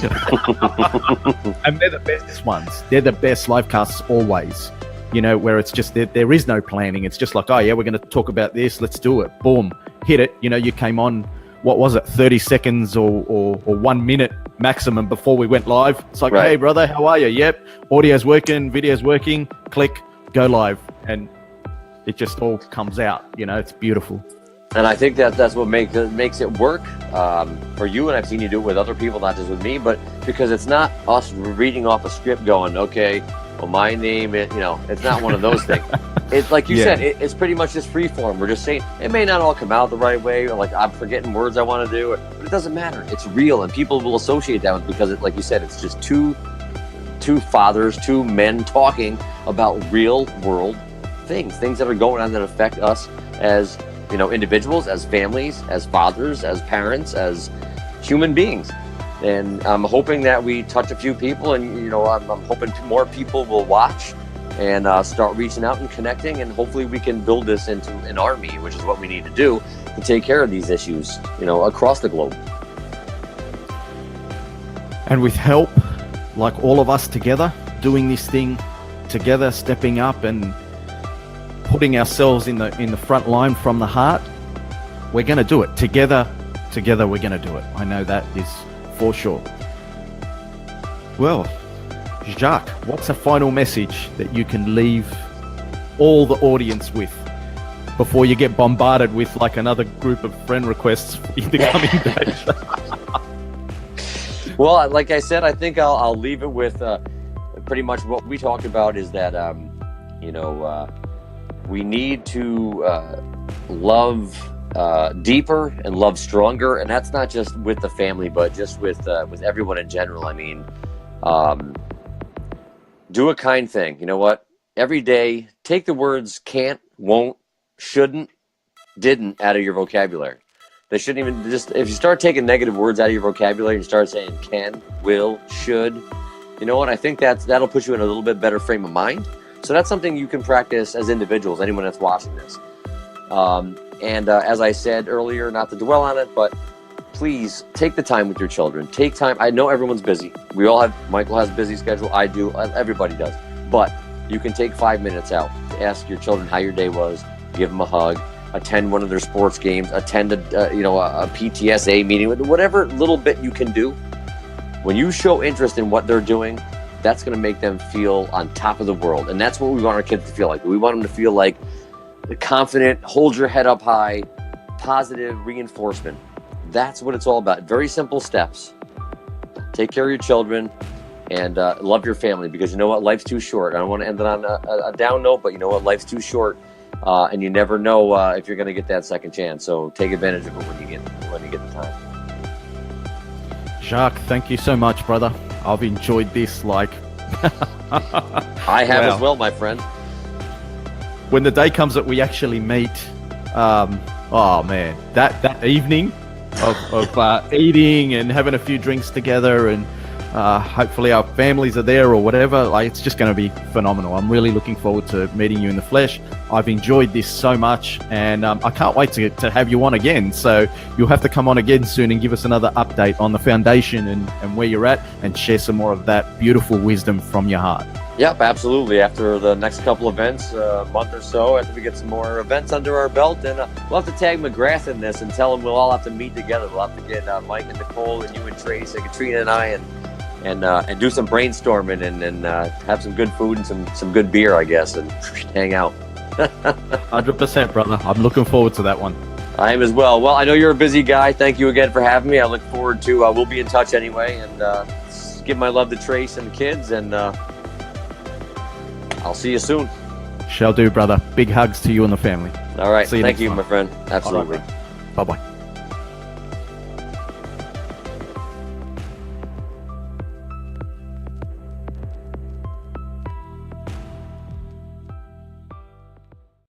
And they're the best ones. They're the best LiveCasts always, where it's just, there is no planning. It's just like, oh yeah, we're going to talk about this. Let's do it. Boom, hit it. You came on, what was it, 30 seconds or 1 minute maximum before we went live. It's like, right. Hey brother, how are you? Yep. Audio's working, video's working, click, go live. And it just all comes out, it's beautiful. And I think that's what makes it work for you. And I've seen you do it with other people, not just with me, but because it's not us reading off a script going, okay, well, my name is, it's not one of those things. It's like you said, it's pretty much just free form. We're just saying it may not all come out the right way, or like I'm forgetting words I want to do, but it doesn't matter. It's real, and people will associate that with, because like you said, it's just two fathers, two men talking about real world things that are going on that affect us as individuals, as families, as fathers, as parents, as human beings. And I'm hoping that we touch a few people, and I'm hoping more people will watch and start reaching out and connecting, and hopefully we can build this into an army, which is what we need to do to take care of these issues, across the globe. And with help, like all of us together, doing this thing together, stepping up and putting ourselves in the front line from the heart, we're going to do it together. Together, we're going to do it. I know that is for sure. Well, Jacque, what's a final message that you can leave all the audience with before you get bombarded with like another group of friend requests in the coming days? Well, like I said, I think I'll leave it with pretty much what we talked about is that, we need to love deeper and love stronger, and that's not just with the family, but just with everyone in general. I mean, do a kind thing. You know what? Every day, take the words can't, won't, shouldn't, didn't out of your vocabulary. They shouldn't even if you start taking negative words out of your vocabulary and start saying can, will, should, you know what? I think that'll put you in a little bit better frame of mind. So that's something you can practice as individuals, anyone that's watching this. And as I said earlier, not to dwell on it, but please take the time with your children. Take time. I know everyone's busy. Michael has a busy schedule. I do. Everybody does. But you can take 5 minutes out to ask your children how your day was, give them a hug, attend one of their sports games, attend a PTSA meeting, whatever little bit you can do. When you show interest in what they're doing, that's going to make them feel on top of the world. And that's what we want our kids to feel like. We want them to feel like the confident, hold your head up high, positive reinforcement. That's what it's all about. Very simple steps. Take care of your children and love your family, because you know what? Life's too short. I don't want to end it on a down note, but you know what? Life's too short. And you never know if you're going to get that second chance. So take advantage of it when you get the time. Jacque, thank you so much, brother. I've enjoyed this I have as well, my friend. When the day comes that we actually meet, oh man, that evening of eating and having a few drinks together, and hopefully our families are there or whatever, like it's just going to be phenomenal. I'm really looking forward to meeting you in the flesh. I've enjoyed this so much, and I can't wait to have you on again. So you'll have to come on again soon and give us another update on the foundation and where you're at, and share some more of that beautiful wisdom from your heart. Yep, absolutely. After the next couple events, a month or so, after we get some more events under our belt, and we'll have to tag McGrath in this and tell him we'll all have to meet together. We'll have to get Mike and Nicole and you and Trace and Katrina and I and do some brainstorming and have some good food and some good beer, I guess, and hang out. 100%, brother. I'm looking forward to that one. I am as well. Well, I know you're a busy guy. Thank you again for having me. I look forward to, we'll be in touch anyway, and give my love to Trace and the kids, and I'll see you soon. Shall do, brother. Big hugs to you and the family. All right. See you Thank next you, time. my friend. Absolutely. Right, bye-bye.